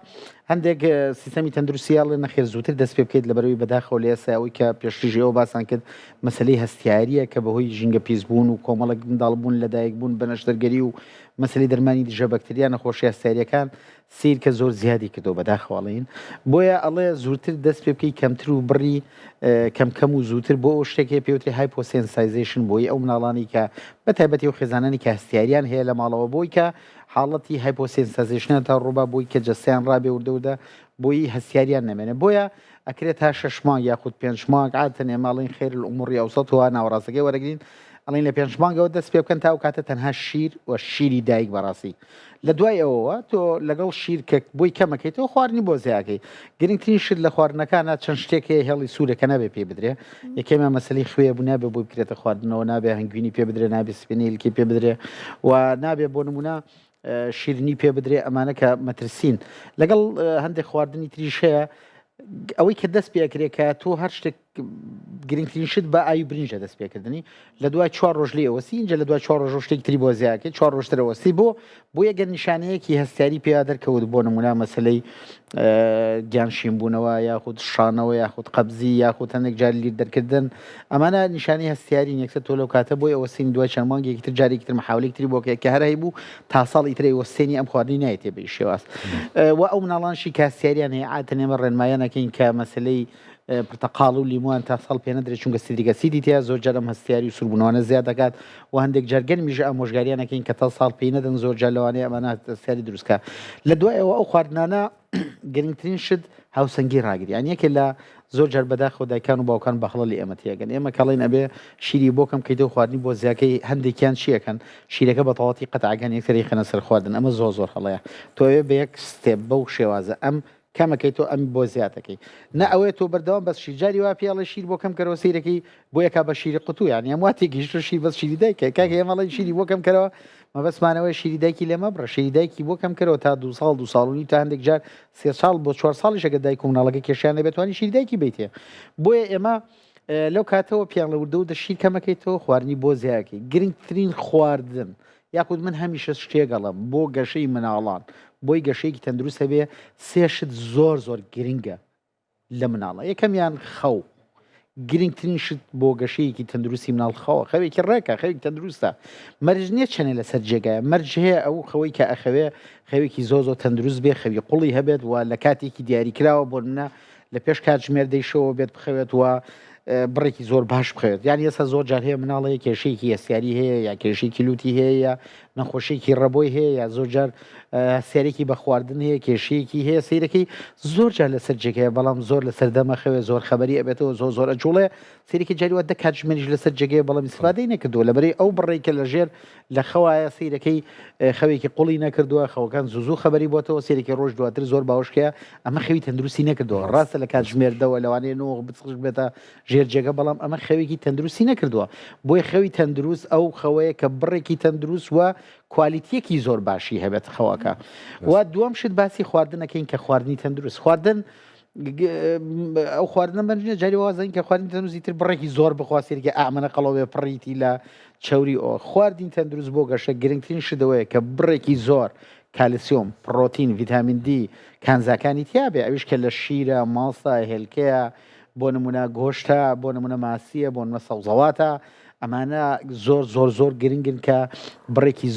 هەندێک سیستەمی تەندروستیاڵێ نەخێر زووتر دەست پێ بکەیت لەبەرەوەی بەداخەوە لە ئێساەوەی کە پێشتیژەوە باسان کرد مەسلەی هەستیاریە کە بەهۆی ژینگە پیسبوون و کۆمەڵک منداڵبوون لەدایک بوون بە نەشتەرگەری و مەسلەی دەرمانی دژە بەکتریا نەخۆشی هەستیاریەکان سیر کە زۆر زیادی کردەوە بەداخەواڵین بۆیە ئەڵێ زووتر دەست پێ بکەی کەمتر و بڕی کەم و زووتر بۆ ئەو شتێکی پێوتری هایپۆسێنسایزیشن بۆی ئەو مناڵانی کە بەتایبەتی و خێزانانی کە هەستیاریان هەیە لە ماڵەوە بۆی کە حاڵەتی هایپۆسێنسایزیشنە تا ڕووبا بۆی کە جەستیان ڕابێ وردەوردە بۆی هەستیاریان نەمێنێ بۆیە ئەکرێت تا 6 مانگ یاخود 5 مانگ عادەتەن ئێماڵین خێر الئوموری ئەوسەط و ناوەڕاستەکەی وەرەگرین ئەڵین لە 5 مانگەوە دەست پێ بکەن تا ئەو کاتە تەنها شیر و شیری دایک بەڕاستی لە دوای ئەوەوە تۆ لەگەڵ شیر کە بۆی کەمەکەیتەوە خواردنی بۆ زیاکەی گرنگترین شت لە خواردنەکانە چەند شتێکی هێڵی سوورەکە نابێ پێ بدرێ یەکەمیان مەسلەی خوێ بوو نابێ بۆی بکرێتە خواردنەوە نابێ هەنگوینی پێ بدرێ نابێ سپێنێلکی پێ بدرێ و نابێ بۆ نمونە شیرنی پێ بدرێ ئەمانە کە مەترسین لەگەڵ هەندێک خواردنی تریش هەیە ئەوەی کە دەست پێکرێکە تۆ هەر شتێک گرنگترین شت بە ئاوی برنجە دەست پێکردنی لە دوای 4 ڕۆژ لێ ئەوەسی اینجا لە دوای 4 ڕۆژ شتێک تری بۆ زیاکە 4 ڕۆژترەوەسی بۆ یەگەر نیشانەیەکی هەستیاری پێیا دەرکەوت بۆ نمونە مەسلەی گیانشینبوونەوە یاخود شانەوە یاخود قەبزی یاخود هەندێک جار لیر دەرکردن ئەمانە نیشانی هەستیاری یەکسەر تۆ لەو کاتە بۆی ئەوەسین دوای چەند مانگێکی تر جارێکی تر محاولێکی تری بۆ کە هەر هەیە بوو تا ساڵی ترەوە وەستێنی ئەم خواردنی نایەتێ بە شێواز و ئەو مناڵانشی کە هەستیاریان هەیە عادەتەن ئێمە ڕێنمایانەکەین کە مەسلەی پرتەقاڵ و لیموان تا ساڵ پێ نەدرێت چونکە سیدریگە سیدی تیا زۆر جارم هەستیاری و سوربوونەوەە زیاد دەکات و هەندێک جارگەرمیژە ئامۆژگاریانەکەین کە تا ساڵ پێی نەدەن زۆر جار لەوانەیە ئەمانە هەستیاری دروستکە لە دوایەوە ئەو خواردنانە گرنگترین شت هاوسەنگی ڕاگری یان یەکێ لە زۆر جار بەداخەوە دایکان و باوکان بەخڵە لە ئێمە تێگەن ئێمە کەڵین ئەبێ شیری بۆ کەم کەیتەوە خواردنی بۆ زیاکەی هەندێکیان چیەکەن شیرەکە بە تەواتی قەتعگەن یەکتری خەنە سەر خواردن ئەمە زۆر هەڵەیە تۆ بە یەک ستێپ بەو شێوازە ئەم کەمەکەی تۆ ئەم بۆ زیاتەکەی نە ئەوەیە تۆ بەردەوام بەس شیرجاری وا پیاڵە شیر بۆ کەم کەرەوە سیرەکەی بۆ یەکا بە شیری قوتو یان ئەم واتی گەیشتە شیر بەس شیری دایکە کاکە ئێمەڵی شیری بۆ کەم کەرەوە مەبەسمانەوەی شیری دایکی لێمە بڕە شیری دایکی بۆ کەم کەرەوە تا 2 ساڵ 2 ساڵ تا هەندێک جار 3 ساڵ بۆ 4 ساڵیش ئەگەر دایک و مناڵەکە کێشیان بێتوانی شیری دایکی بیتێ بۆیە ئێمە لەو کاتەوە پیان لە وردە و دە شیر کەمەکەیتەوە خواردنی بۆ زیاکەی گرنگترین خواردن یاخود من هەمیشە شتێگەڵم بۆ گەشەی مناڵان بۆی گەشەیەکی تەندروست هەبێ سێشت زۆر گرنگە لە مناڵە یەکەمیان خەو گرنگترین شت بۆ گەشەیەکی تەندروستی مناڵ خەوە خەوێکی ڕێکە خەوێکی تەندروستە مەرج نییە چەنێ لەسەر جێگایە مەرج هەیە ئەو خەوەی کە ئەخەوێ خەوێکی زۆر تەندروست بێ خەوی قوڵی هەبێت و لە کاتێکی دیاریکراوە بۆ منە لە پێش کات ژمێردەیشەوە بێت بخەوێت وە بڕێکی زۆر باش بخێت یان ئێستا زۆر جار هەیە مناڵەیە کێشەیەکی هەستیاری هەیە یا کێشەیەکی لوتی هەیە یا نەخۆشیێکی ڕەبۆی هەیە یا زۆر جار سیارێکی بە خواردن هەیە کێشەیەکی هەیە سیرەکەی زۆر جار لەسەر جێگەیە بەڵام زۆر لەسەر دەمەخەوێ زۆر خەبەری ئەبێتەوە زۆر ئەجوڵێ سیرێکی جاریوە دە کاتژمێریش لەسەر جێگەیە بەڵام استفادەی نەکردووە لەبەرەی ئەو بڕێکە لە ژێر لە خەوایە سیرەکەی خەوێکی قوڵی نەکردووە خەوەکان زوو خەبەری بۆتەوە سیرێکی ڕۆژ دواتر زۆر باوشکەیە ئەمە خەوی تەندروستی نەکردووە ڕاستە لە کاتژمێردەوە لەوانەیە نۆ بچش بێتە ژێر جێگە بەڵام ئەمە خەوێکی تەندروستی نەکردووە بۆی خەوی تەندروست ئەو خەوەیە کە بڕێکی تەندروست وە کوالیتیەکی زۆر باشی هەبێت خەوەکە و دووەم شت باسی خواردنەکەین کە خواردنی تەندروست خواردن ئەو خواردنە بەنجە جاری وازین کە خواردنی تەندروستی تر بڕێکی زۆر بخواسیرگە ئامنە قەڵەوێ پڕیتی لە چوری ئەو خواردنی تەندروست بۆ گەشە گرنگترین شدەوەیە کە بڕێکی زۆر کالسیۆم پرۆتین ڤیتامین دی کانزاکانی تیابێ ئەویش کە لە شیرە ماڵسە هێلکەیە بۆ نمونە گۆشتە بۆ نمونە ماسیە بۆ نمونە سەوزەواتە ئەمانە زۆر گرنگن کە بڕێکی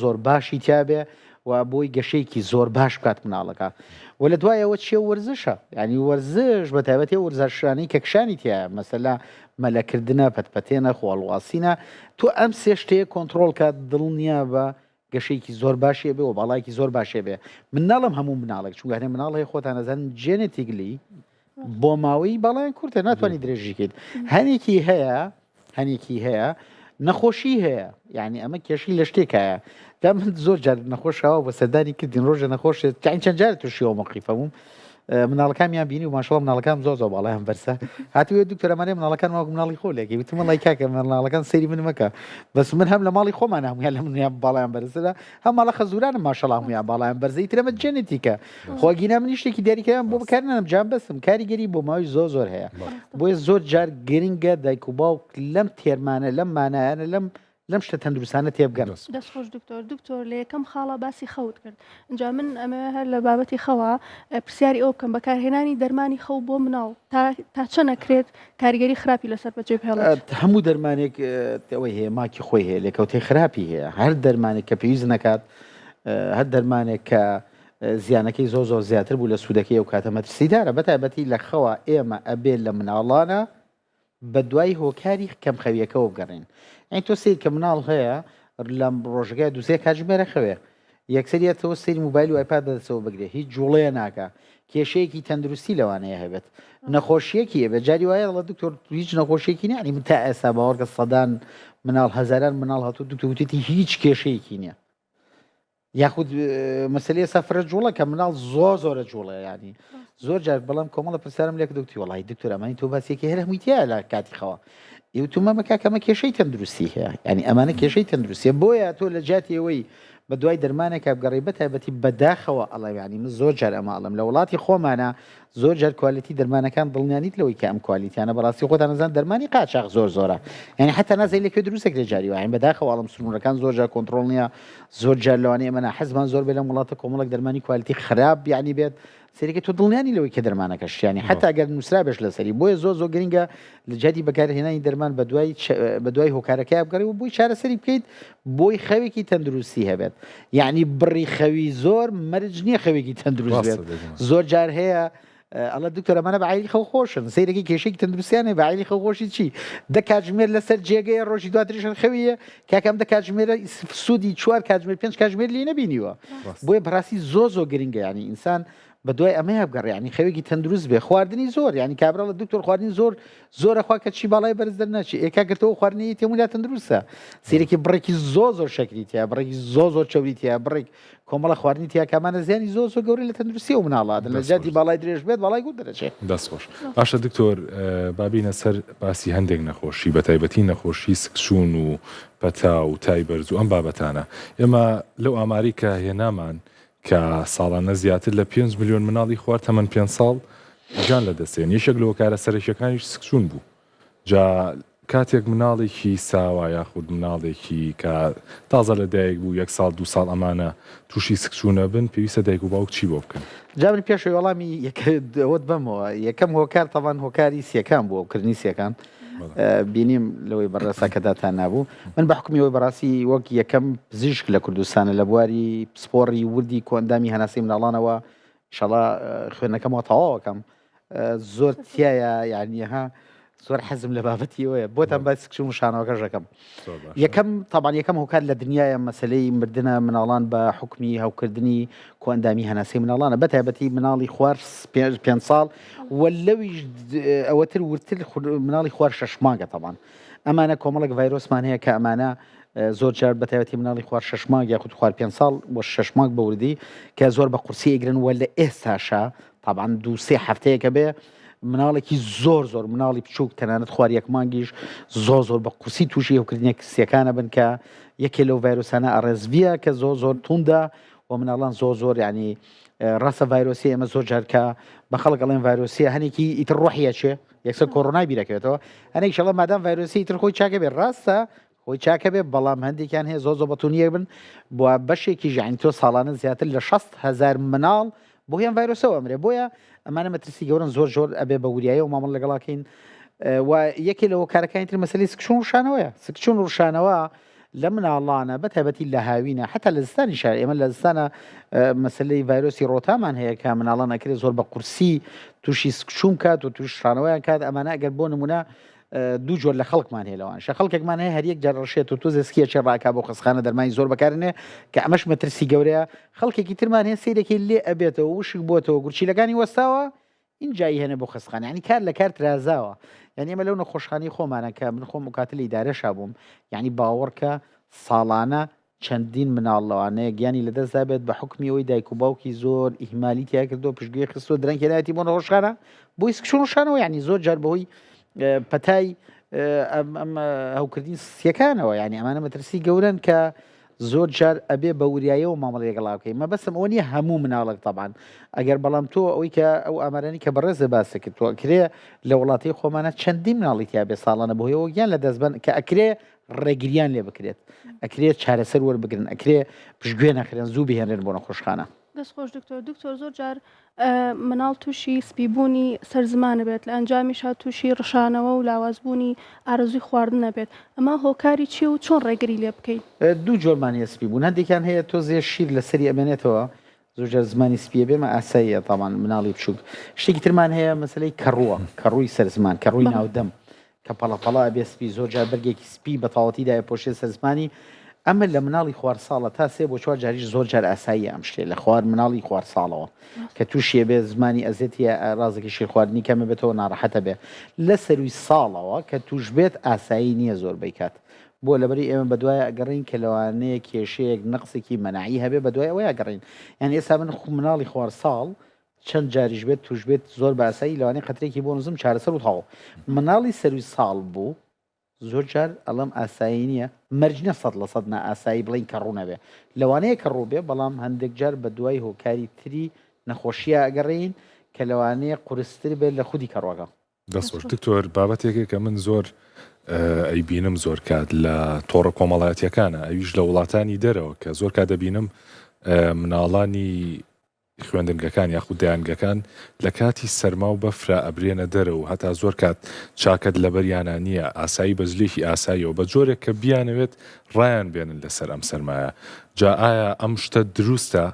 زۆر باشی تیابێ و بۆی گەشەیەکی زۆر باش بکات مناڵەکە و لە دوایەوە چیە وەرزشە ینی وەرزش بە تایبەتی وەرزشانی کە کشانی تایە مەسەلا مەلەکردنە پەتپەتێنە خۆڵواسینە تۆ ئەم سێ شتەیە کۆنتترۆل کات دڵنیا بە گەشەیەکی زۆر باشێ بێ و باڵایکی زۆر باشێ بێ من ناڵم هەموو مناڵێک چونکە هەنێ مناڵی خۆتان نەزانن جێنێتیگلی بۆ ماوەی باڵایان کورتە ناتوانانی درێژیکەیت هەنێکی هەیە نەخۆشی هەیە یعنی ئەمە کێشی لە شتێکایە دا من زۆر جار نەخۆشەوە بە سەردانی کردین ڕۆژە نەخۆشێت چەند جارە تووشیەوە مەقیفەموم مناڵەکانیان بینی و ماشەڵڵا مناڵەکان زۆر باڵیان بەرسە هاتووە دکتۆرەمانێ مناڵەکان وەک مناڵی خۆلێکی وتم وەڵی کاکە مناڵەکان سەیری من مەکە بەس من هەم لە ماڵی خۆمان هەمویان لە منیان باڵیان بەرزدا هەم ماڵە خەزورانم ماشەڵڵا هەمویان باڵیان بەرزەی ترەمە جێنێتیکە خۆگینە من شتێکی دیاریکەیان بۆ بکارنم جان بەسم کاریگەری بۆ ماوەی زۆر هەیە بۆیە زۆر جار گرنگە دایک و باوک لەم تێرمانە لەم مانایانە لەم شتە تەندروستانە تێبگەن دەستخۆش دکتۆر لە یەکەم خاڵە باسی خەوت کرد اینجا من ئەمە هەر لە بابەتی خەوە پرسیاری ئەو بکەم بەکارهێنانی دەرمانی خەو بۆ مناڵ تا چە نەکرێت کاریگەری خراپی لەسەر بەجێ هێڵێت هەموو دەرمانێک ئەوەی هەیە ماکی خۆی هەیە لێکەوتەی خراپی هەیە هەر دەرمانێک کە پێویست نەکات هەر دەرمانێک کە زیانەکەی زۆر زیاتر بوو لە سوودەکەی ئەو کاتە مەترسیدارە بەتایبەتی لە خەوە ئێمە ئەبێت لە مناڵانە بە دوای هۆکاری کەم خەویەکەەوە بگەڕین ئەین تۆ سیر کە مناڵ هەیە لە ڕۆژگای دووسێ کاتژمێرە خەوێ یەکسەریەتەوە سری موبایل و ئایپاد دەستەوە بگرێ هیچ جوڵەیە ناکە کێشەیەکی تەندروستی لەوانەیە هەبێت نەخۆشیەکی هەبێ جاری وایە دەڵێ دکتۆر هیچ نەخۆشیێکی نانی من تا ئێستا باوەڕکە سەدان مناڵ هەزاران مناڵ هاتوو دکتۆرتی هیچ کێشەیەکی نییە یاخود مەسلەیە سەفرە جوڵە کە مناڵ زۆرە جوڵە ینی زۆر جار بەڵام کۆمەڵە پرسیارم لێک دکتی وڵی دکتۆر ئەمانی تۆ باسیێکی هەر هەمووی تیا لە کاتی خەوە ئێوتمە مەکەمە کێشەی تەندروستی هەیە ینی ئەمانە کێشەی تەندروستیە بۆیە تۆ لە جاتی ئەوەی بە دوای دەرمانێکە بگەڕی بەتایبەتی بەداخەوە ئەڵێوانی من زۆر جار ئەماڵم لە وڵاتی خۆمانە زۆر جار کوالیتی دەرمانەکان دڵنیانیت لەوەی کە ئەم کوالیتیانە بەڕاستی خۆتان نەزان دەرمانی قاچاق زۆرە یعنی حتا نازای لەکوێ دروستێک لە جاری وایین بەداخەوە ئەڵم سنوورەکان زۆر جار کۆنتڕۆڵ نییە زۆر جار لەوانەیە ئەمەە حەزمان زۆر بێ لە وڵاتە کۆمەڵک دەرمانی کوالیتی خراپ یعنی بێت سەرەکە تۆ دڵنیانی لەوەی کە دەرمانەکەشیانی حتا ئەگەر نووسرا بێش لەسەری بۆیە زۆر گرنگە لە جادی بەکارهێنانی دەرمان بە دوای هۆکارەکەی بگەڕی و بۆی چارەسەری بکەیت بۆی خەوێکی تەندروستی هەبێت یعنی بڕی خەوی زۆر مەرج نییە خەوێکی تەندروست بێت زۆر جار هەیە ئەڵە دکتۆرەمانە بەعیلی خەو خۆشن سەیرەکەی کێشەی تەندروستیانە بەعیلی خەو خۆشی چی دە کاتژمێر لەسەر جێگەیە ڕۆژی دواتریشن خەویە کاکەم دە کاتژمێرە سوودی 4 کاتژمێر 5 کاتژمێر لێ نەبینیوە بۆیە بەڕاستی زۆر گرنگە ینی ئینسان بە دوای ئەمەیە بگەڕیانی خەوێکی تەندروست بێ خواردنی زۆر ینی کابراڵە دکتۆر خواردنی زۆرەخوا کە چی باڵای بەرز دەرناچی ئێکاگرتەوە خواردنی تێمولا تەندروستە سیرێکی بڕێکی زۆر شەکریتە بڕێکی زۆر چاوریتە بڕێک کۆمەڵە خواردنی تیا کامانە زیانی زۆر گەورەی لە تەندروستی و مناڵات لە جاتی باڵای درێژ بێت باڵای گوت دەرەچێت دەستخۆش باشە دکتۆر بابینە سەر باسی هەندێک نەخۆشی بە تایبەتی نەخۆشی سکسون و پەتا و تایبەرز و ئەم بابەتانە ئێمە لەو ئاماری کە هێنامان کە ساڵانە زیاتر لە 5 میلیۆن مناڵی خوارد تەمەەن 5 ساڵ گیان لە دەستێن یەشێک لەوە کارە سەرەکیەکانیش سکسون بوو جا کاتێک مناڵێکی ساوا یاخود مناڵێکی کە تازە لە دایک بوو 1 ساڵ 2 ساڵ ئەمانە تووشی سکسونە بن پێویستە دایک و باوک چی بۆ بکەن جابن پێشەوەی وەڵامی ئەوت بمەوە یەکەم هۆکار تەوان هۆکاری سیەکان بووە کردنی سیەکان بینیم لەوەی بەڕێسا کەداتان نابوو من بە حکومیەوەی بەڕاستی وەک یەکەم پزیشک لە کوردستانە لە بواری سپۆڕی وردی کۆندامی هەناسی مناڵانەوە شەڵا خوێنەکەمەوە تەواوەکەم زۆر تایە یعنیها زۆر حەزم لە بابەتی ئەوەیە بۆتان باسی سکسون و شانەوەکەژەکەم یەکەم هۆکار لە دنیاە مەسلەی مردنە مناڵان بە حکمی هەوکردنی کۆندامی هەناسی مناڵانە بەتایبەتی مناڵی خوار 5 ساڵ وەلەویش ئەوەتر ورتر مناڵی خوار 6 مانگە تەمان ئەمانە کۆمەڵک ڤایرۆسمان هەیە کە ئەمانە زۆر جار بەتایبەتی مناڵی خوار 6 مانگ یاخود خوار 5 ساڵ وە 6 مانگ بە وردی کە زۆر بە قورسی ئەگرن وە لە ئێستاشا طبعاً 2-3 هەفتەیەکە بێ مناڵێکی زۆر مناڵی بچووک تەنانەت خوار 1 مانگیش زۆر بە قورسی تووشی هەوکردنی سیەکانە بن کە یەکێ لەو ڤایرۆسانە ئەڕێزڤە کە زۆر توندە و مناڵان زۆر ینی ڕاستە ڤایرۆسی ئەمە زۆر جارکە بە خەڵک ئەڵێن ڤایرۆسی هەنێکی ئیتر ڕۆحیە چێ یەکسەر کۆڕۆنای بیرەکەوێتەوە هەنێک شەڵە مادام ڤایرۆسی ئیتر خۆی چاکە بێت ڕاستە خۆی چاکە بێت بەڵام هەندێکیان هەیە زۆر بەتونیە بن بۆ بەشێکی ژانی تۆ ساڵانە زیاتر لە 6,000 مناڵ بۆیان ڤایرۆسەوە ئەمرێ بۆیە ئەمانە مەترسی گەورن زۆر ئەبێ بە وریایە و مامەڵ لەگەڵاکەین و یەکێ لەوە کارەکانی تر مەسەلەی سکسون و ڕوشانەوەیە سکسون و ڕوشانەوە لە مناڵانە بەتایبەتی لە هاوینە حتا لە زستانی شار ئێمە لە زستانە مەسلەی ڤایرۆسی ڕۆتامان هەیە کە مناڵان ئەکرێت زۆر بە قورسی تووشی سکسون کات و تووش شانەوەیان کات ئەمانە ئەگەر بۆ نمونە دوو جۆر لە خەڵکمان هەیە لەوان خەڵکێکمان هەیە هەر یەک جار ڕەشێت و تۆ زەسکیە چێ ڕاکا بۆ خستخانە دەرمانی زۆر بەکارنێ کە ئەمەش مەترسی گەورەیە خەڵکێکی ترمان هەیە سیرێکی لێ ئەبێتەوە وشک بۆتەوە گورچیلەکانی وەستاوە اینجایی هەنە بۆ خستخانە ینی کار لە کار ترازاوە یعنی ئێمە لەو نەخۆشخانەی خۆمانە کە من خۆم مکاتلی ئیدارەشا بووم یعنی باوەڕکە ساڵانە چەندین مناڵەوانەیە گیانی لەدەستدا بێت بە حکمی ئەوی دایک و باوکی زۆر ئیهمالی تیا کردو پشتگوێ خستۆ درەنگێنایەتی بۆ نەخۆشخانە بۆی شانەوە یعنی زۆر جار بەهۆی پەتای ئەم هەوکردین سیەکانەوە یعنی ئەمانە مەترسی گەورن کە زۆر جار ئەبێ بە وریایەوە مامەڵ لەگەڵا بکەین مەبەستم ئەوە نیە هەموو مناڵک تەبان ئەگەر بەڵام تۆ ئەوەی کە ئەو ئامارانی کە بەڕێزە باس کرد تۆ ئەکرێ لە وڵاتی خۆمانە چەندین مناڵی تیا بێ ساڵانە بەهۆیەوە گیان لە دەستبن کە ئەکرێ ڕێگریان لێ بکرێت ئەکرێت چارەسەر وەربگرن ئەکرێ پشتگوێ نەخرێن زوو بهێنرێن بۆ نەخۆشخانە دەستخۆش دکتۆر زۆر جار مناڵ تووشی سپیبوونی سەرزمانە بێت لە ئەنجامیش تووشی ڕشانەوە و لاوازبوونی ئارزوی خواردن نەبێت ئەمە هۆکاری چی و چۆن ڕێگری لێ بکەیت دوو جۆرمانی سپیبوون هەندێکیان هەیە تۆ زێ شیر لەسەری ئەمێنێتەوە زۆرجار زمانی سپیە بێمە ئاساییە تاوان مناڵی بچووک شتێکی ترمان هەیە مەسلەی کەڕووی سەرزمان کەڕووی ناودەم کە پەڵەپەڵا بێ سپی زۆرجار بەرگێکی سپی بە تاوەتیدایە پۆشێ سەرزمانی ئەمە لە مناڵی خواردساڵە تا سێ بۆ چوار جاریش زۆر جار ئاسایی ئەم شتێ لە خوار مناڵی خواردساڵەوە کە تووشیە بێ زمانی ئەزێتی ڕازێکی شیر خواردنی کەمە بێتەوە ناڕەحەتە بێ لە سەروی ساڵەوە کە توش بێت ئاسایی نییە زۆر بیکات بۆ لەبەری ئێمە بەدوایە ئەگەڕین کە لەوانەیە کێشەیەک نەقسێکی مەناعی هەبێ بەدوای ئەوەی ئەگەڕین یعنی ئێستا من مناڵی خواردساڵ چەند جاریش بێت توش بێت زۆر بە ئاسایی لەوانەیە قەترێکی بۆ نزم چارەسەر و تاوە مناڵی سەروی ساڵ بوو زۆر جار ئەڵەم ئاسایی نییە مەرجنە 100% نا ئاسایی بڵین کە ڕوونەبێ لەوانەیە کە ڕووبێ بەڵام هەندێک جار بە دوای هۆکاری تری نەخۆشیە ئەگەڕین کە لەوانەیە قورستر بێت لە خودی کەڕوەکە دەستۆر دکتۆر بابەتێکێک کە من زۆر ئەیبینم زۆر کات لە تۆڕە کۆمەڵایەتیەکانە ئەویش لە وڵاتانی دەرەوە کە زۆر کات دەبینم مناڵانی خوێندنگەکان یاخود دەیانگەکان لە کاتی سەرما و بەفرا ئەبرێنە دەرەوە هەتا زۆر کات چاکەت لەبەریانە نییە ئاسایی بەزلێکی ئاساییەوە بە جۆرێک کە بیانەوێت ڕایان بێنن لەسەر ئەم سەرمایە جا ئایا ئەم شتە دروستە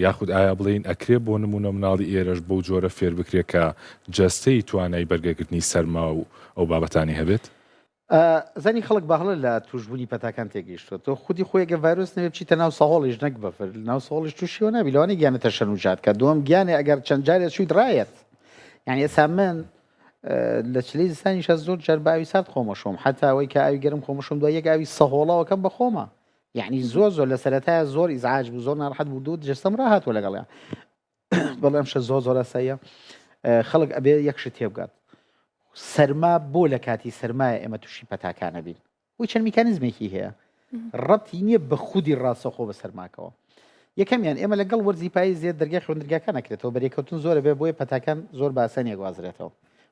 یاخود ئایا بڵین ئەکرێ بۆ نمونە مناڵی ئێرەش بەو جۆرە فێر بکرێت کە جەستەی توانای بەرگەگرتنی سەرما و ئەو بابەتانی هەبێت زانی خەڵک باهڵە لە توشببوونی پەتاکان تێگەیشتوە تۆ خودی خۆیگە ڤایرۆس نەوێت بچیتە ناو سەهۆڵیش نەک بەفر ناو سەهۆڵیش تووشیەوە نابی لەوانەیە گیانەتە شەنوجات کە دووەم گیانێ ئەگەر چەند جارێت شوویت ڕایەت یعنی ئێستا من لە چلەی زستانیشە زۆر جار بە ئاوی سارد خۆمەشۆم حتا ئەوەی کە ئاوی گەرم خۆمەشۆم دوای یەک ئاوی سەهۆڵەوەکەم بە خۆمە یعنی زۆر لە سەرەتایە زۆر ئیزعاج بوو زۆر ناڕەحەت بوو دوو جەستەم ڕاهاتوە لەگەڵیان بەڵام شە زۆر ئاساییە خەڵک ئەبێ یەک شت تێبگات سەرما بۆ لە کاتی سەرمایە ئێمە تووشی پەتاکانە بین بۆی چەند میکانیزمێکی هەیە ڕەتی نییە بە خودی ڕاستەخۆ بە سەرماکەوە یەکەمیان ئێمە لەگەڵ وەرزی پایی زیێت دەرگای خوێندرگاکان نەکرێتەوە بەرێکەوتن زۆرە بێ بۆیە پەتاکان زۆر باسەنیە گوازرێتەوە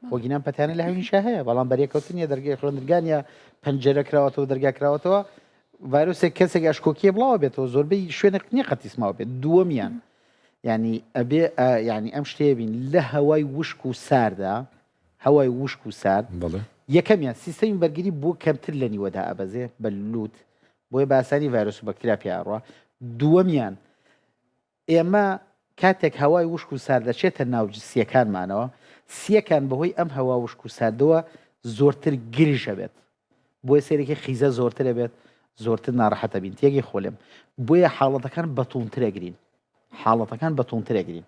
خۆگینان پەتانە لە هەوینشا هەیە بەڵام بەرێکەوتنیە دەرگای خوێندرگانە پەنجەرە کراوەتەوە دەرگا کراوەتەوە ڤایرۆسێک کەسێک ئەشکۆکیە بڵاوە بێتەوە زۆربەی شوێنێک نییە قەتیسماوە بێت دووەمیان ینی ئەبێ ینی ئەم شتەیە بین لە هەوای وشک و ساردا هەوای وشک و سارد یەکەمیان سیستەمی بەرگری بۆ کەمتر لە نیوەدا ئەبەزێ بە لووت بۆی باسانی ڤایرۆس و بەکتریا پیاڕوە دووەمیان ئێمە کاتێک هەوای وشک و سارد دەچێتە ناو سیەکانمانەوە سیەکان بەهۆی ئەم هەوا وشک و ساردەوە زۆرتر گریشە بێت بۆیە سێرێکی خیزە زۆرترە بێت زۆرتر ناڕەحەتە بین تێگەی خۆلێم بۆیە حاڵەتەکان بەتونترەگرین حاڵەتەکان بەتونترەگرین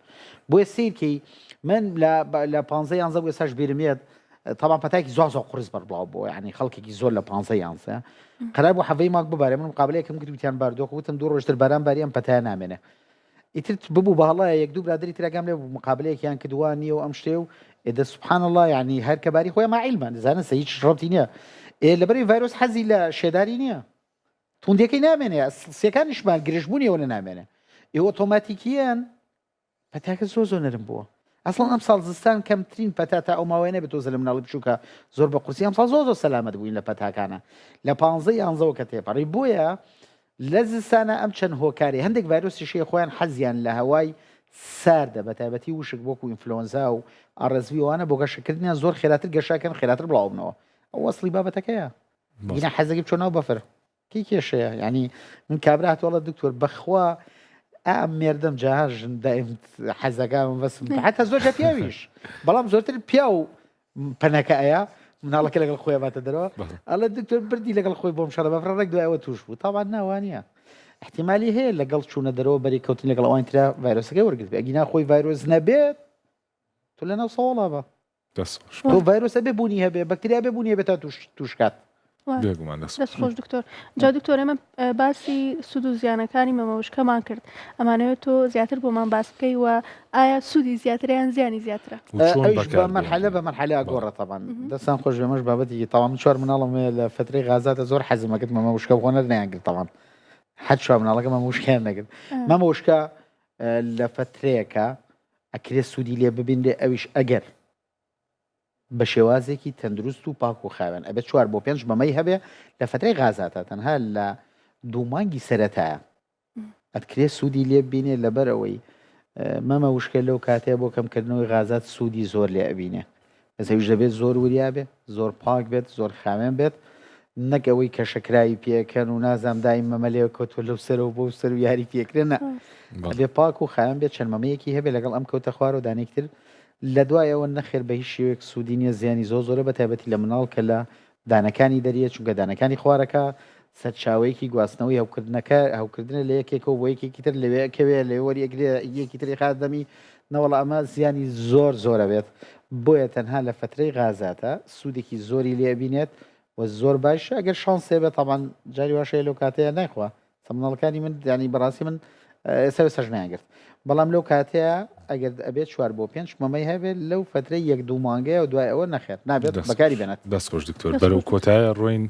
بۆیە سیرکەی من لە 15 بۆ ساش بیرمێت طبعا پەتاکی زۆر قورس بەربڵاو بۆ ینی خەڵکێکی زۆر لە 15 قەرار بۆ حەڤەی ماک ببارێ من مقابلەیەکم کرد وتیان باردۆخ وتم دوو ڕۆژتر باران باریان پەتایە نامێنێ ئیتر ببوو بەهەڵایە یەک دوو برادری تراگام لێ مقابلەیەکیان کردوانیە و ئەم شتێ و ئێدە سوبحان الله ینی هەر کە باری خۆی ماعیلمان دەزانن هیچ ڕەبتی نییە لەبەری ڤایرۆس حەزی لە شێداری نییە توندەکەی نامێنێ سیەکانیشمان گرژبوونیەوە لە نامێنێ ئۆتۆماتیکیان پەتاکە زۆر نەرم بووە ئەسڵ ئەم ساڵ زستان کەمترین پەتا تا ئەو ماوەیە نەبێت تۆزە لە مناڵی بچووکە زۆر بە قورسی ئەم ساڵ زۆر سەلامەت بووین لە پەتاکانە لە 15 کە تێپەڕی بۆیە لە زستانە ئەم چەند هۆکاری هەندێک ڤایرۆسیشەیە خۆیان حەزیان لە هەوای ساردە بە تایبەتی وشک وەکو ئینفلۆنزا و ئەڕێزویەوانە بۆ گەشەکردنیان زۆر خێراتر گەشاکەن خێراتر بڵاوبنەوە ئەو وەسڵی بابەتەکەیە گینە حەزەکەی بچۆ ناو بەفر کی کێشەیە ینی من کابرا هاتووەڵە دکتۆر بەخوا ئەم مێردەم جاهاژن دائم حەزەکانم بەسم حتا زۆر پیاویش بەڵام زۆرتر پیا و پەنەکەیە مناڵەکە لەگەڵ خۆی باتە دەرەوە ئەڵە دکتۆر بردی لەگەڵ خۆی بۆم شەڕە بەفرە ڕێک دوایەوە توش بوو تاوان ناوانە احتیمالی هەیە لەگەڵ چوونە دەرەوە بەری کەوتن لەگەڵ ئەوان ترا ڤایرۆسەکەی وەرگرت بێ ئەگینا خۆی ڤایرۆس نەبێت تۆ لەناو سەوڵا بە تۆ ڤایرۆسە بێبوونی هەبێ بەکتریا بێبوونی هەبێت تا توشکات بێگومان دەست خۆش دکتۆر جا دکتۆر ئێمە باسی سود و زیانەکانی مەمەوشکەمان کرد ئەمانەوێت تۆ زیاتر بۆمان باس بکەی و ئایا سوودی زیاتریان زیانی زیاترە مرحلە بە مرحلە ئاگۆڕە طبعا دەستان خۆش بێمەش بابەتی تاوام چوار مناڵم لە فترەی غازاتە زۆر حەزمەکرد مەمەوشکە بخۆنە نەیانگرت طبعا حەد چوار مناڵەکە مەمەوشکیان نەگرت مەمەوشکە لە فترەیەکە ئەکرێت سوودی لێ ببین لێ ئەویش ئەگەر بە شێوازێکی تەندروست و پاک و خاوێن ئەبێت 4 بۆ 5 بەمەی هەبێ لە فترەی غازاتە تەنها لە دوو مانگی سەرەتایە ئەتکرێت سوودی لێ ببینێ لەبەرەوەی مەمە وشکە لەو کاتەیە بۆ کەمکردنەوەی غازات سوودی زۆر لێ ئەبینێ بەسەویش دەبێت زۆر وریا بێت زۆر پاک بێت زۆر خاوێن بێت نەکەوەی کە شەکرایی پێکەن و نازام دایم مەمە لێ کەوتوە لەو سەرەوە بۆ سەر و یاری پێکرێنە بێ پاک و خاوێن بێت چەند مەمەیەکی هەبێ لەگەڵ ئەم کەوتە خوار و دانێکتر لە دوایەوە نەخێر بە هیچ شێوەیەک سوودی نیە زیانی زۆرە بە تایبەتی لە مناڵ کە لە دانەکانی دەریە چونکە دانەکانی خوارەکە سەرچاوەیەکی گواستنەوەی هەوکردنە لە یەکێکەوە بۆ یەکێکی تر لەوەیەکەوێ لێ وەریەگرێ یەکی تری خات دەمی نەوەڵ ئەمە زیانی زۆرە بێت بۆیە تەنها لە فترەی غازاتە سوودێکی زۆری لێ بینێت و زۆر باش ئەگەر شانسێ بێت تاوان جاری واشەیە لەو کاتەیە نایخوا سەمناڵەکانی من ینی بەڕاستی من ئێستا سەرژ نایگرت بەڵام لەو کاتەیە ئەگەر ئەبێت 4 بۆ 5 مەمەی هەبێت لەو فترەی 1-2 مانگەیە و دوای ئەوە نەخێت نابێت بەکاری بێنێت دەستخۆش دکتۆر بەرەو کۆتایە ڕۆین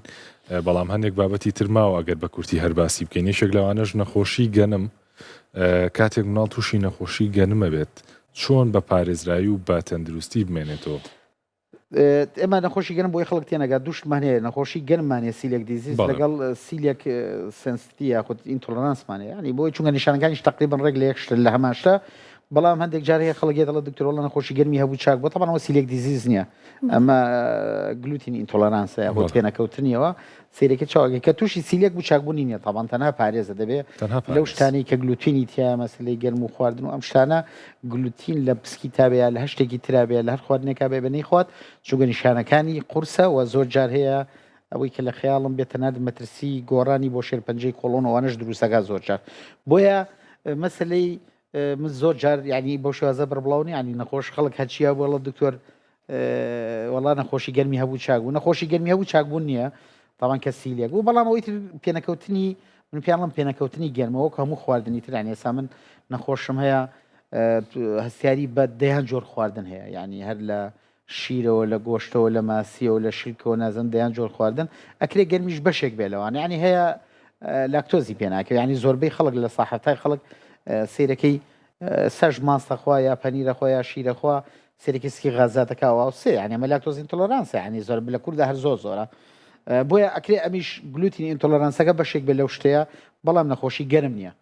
بەڵام هەندێک بابەتی ترماوە ئەگەر بە کورتی هەرباسی بکەین یەکێک لەوانەش نەخۆشی گەنم کاتێک مناڵ تووشی نەخۆشی گەنمە بێت چۆن بە پارێزرایی و با تەندروستی بمێنێتەوە ئێمە نەخۆشی گەرم بۆی خەڵک تێنەگات دوشمانەیە نەخۆشی گەرممانێ سیلێک دیزیز لەگەڵ سیلێک سنستی یاخود ئینتۆلەرانسمانێ ینی بۆی چونکە نیشانەکانیش تقریبا ڕێک لە یەکشتر لە هەماشتا بەڵام هەندێک جار هەیە خەڵک دەڵێت دکتۆر وەڵا نەخۆشی گەرمی هەبوو چاک بۆ تەمانەوە سیلێک دیزیز نییە ئەمە گلوتین ئینتۆلەرانسە یاخود پێنەکەوتنیەوە سیرێکی چاوەکە کە تووشی سیلێک بوو چاکبوونی نییە تاوان تەنها پارێزە دەبێت لەو شتانی کە گلوتینی تیا مەسلەی گەرم و خواردن و ئەم شتانە گلوتین لە پسکی تابەیە لە هەشتێکی ترابێ لە هەر خواردنێکا بێ بەنەی خوات چونکە نیشانەکانی قورسە و زۆر جار هەیە ئەوەی کە لە خەیاڵم بێتە ناد مەترسی گۆڕانی بۆ شێرپەنجەی کۆڵۆن ئەوانەش دروستەکە زۆر جار بۆیە مەسلەی من زۆر جار ینی بۆ شێوازە بڕبڵاونی ینی نەخۆش خەڵک هەچیە بۆڵە دکتۆر وەڵا نەخۆشی گەرمی هەبوو چاکبوو نەخۆشی گەرمی هەبوو چاکبوون نییە تاوان کە سیلێک بوو بەڵام ئەوەی پێنەکەوتنی من پیاڵم پێنەکەوتنی گەرمەوە هەموو خواردنی ترانی ئێستا من نەخۆشم هەیە هەستیاری بە دەیان جۆر خواردن هەیە ینی هەر لە شیرەوە لە گۆشتەوە لە ماسیەوە لە شیرکەوە نازم دەیان جۆر خواردن ئەکرێ گەرمیش بەشێک بێلەوانە ینی هەیە لاکتۆزی پێناکە ینی زۆربەی خەڵک لە ساحەتای خەڵک سیرەکەی سەرژ ماستەخوا یا پەنیرەخوا یا شیرەخوا سێرەکی سکی غازاتەکەەوە سێ ینی ئەمە لاکتۆز ئینتۆلەرانسە ینی زۆر لە کووردا هەر زۆرە بۆیە ئەکرێ ئەمیش گلوتین ئینتۆلەرانسەکە بەشێک بێ لەو شتەیە بەڵام نەخۆشی گەرم نییە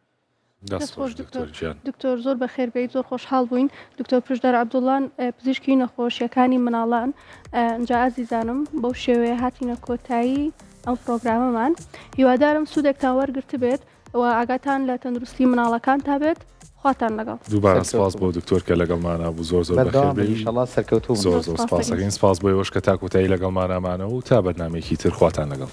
دکتۆر زۆر بە خێربێت زۆر خۆشحاڵ بووین دکتۆر پشدار عەبدوڵڵان پزیشکی نەخۆشیەکانی مناڵان ئەنجا ئازیزانم بەو شێوەیە هاتینە کۆتایی ئەم پرۆگرامەمان هیوادارم سوودێکتان وەرگرت بێت و ئاگاتان لە تەندروستی مناڵەکان تا بێت خواتان لەگەڵ دووبارە سپاس بۆ دکتۆر کە لەگەڵمانە بوو زۆر بەخێر سەرکەوتوو زۆر سپاس دەکەین سپاس بۆی وەش کە تا کۆتایی لەگەڵمانامانەوە و تا بەرنامێکی تر خواتان لەگەڵ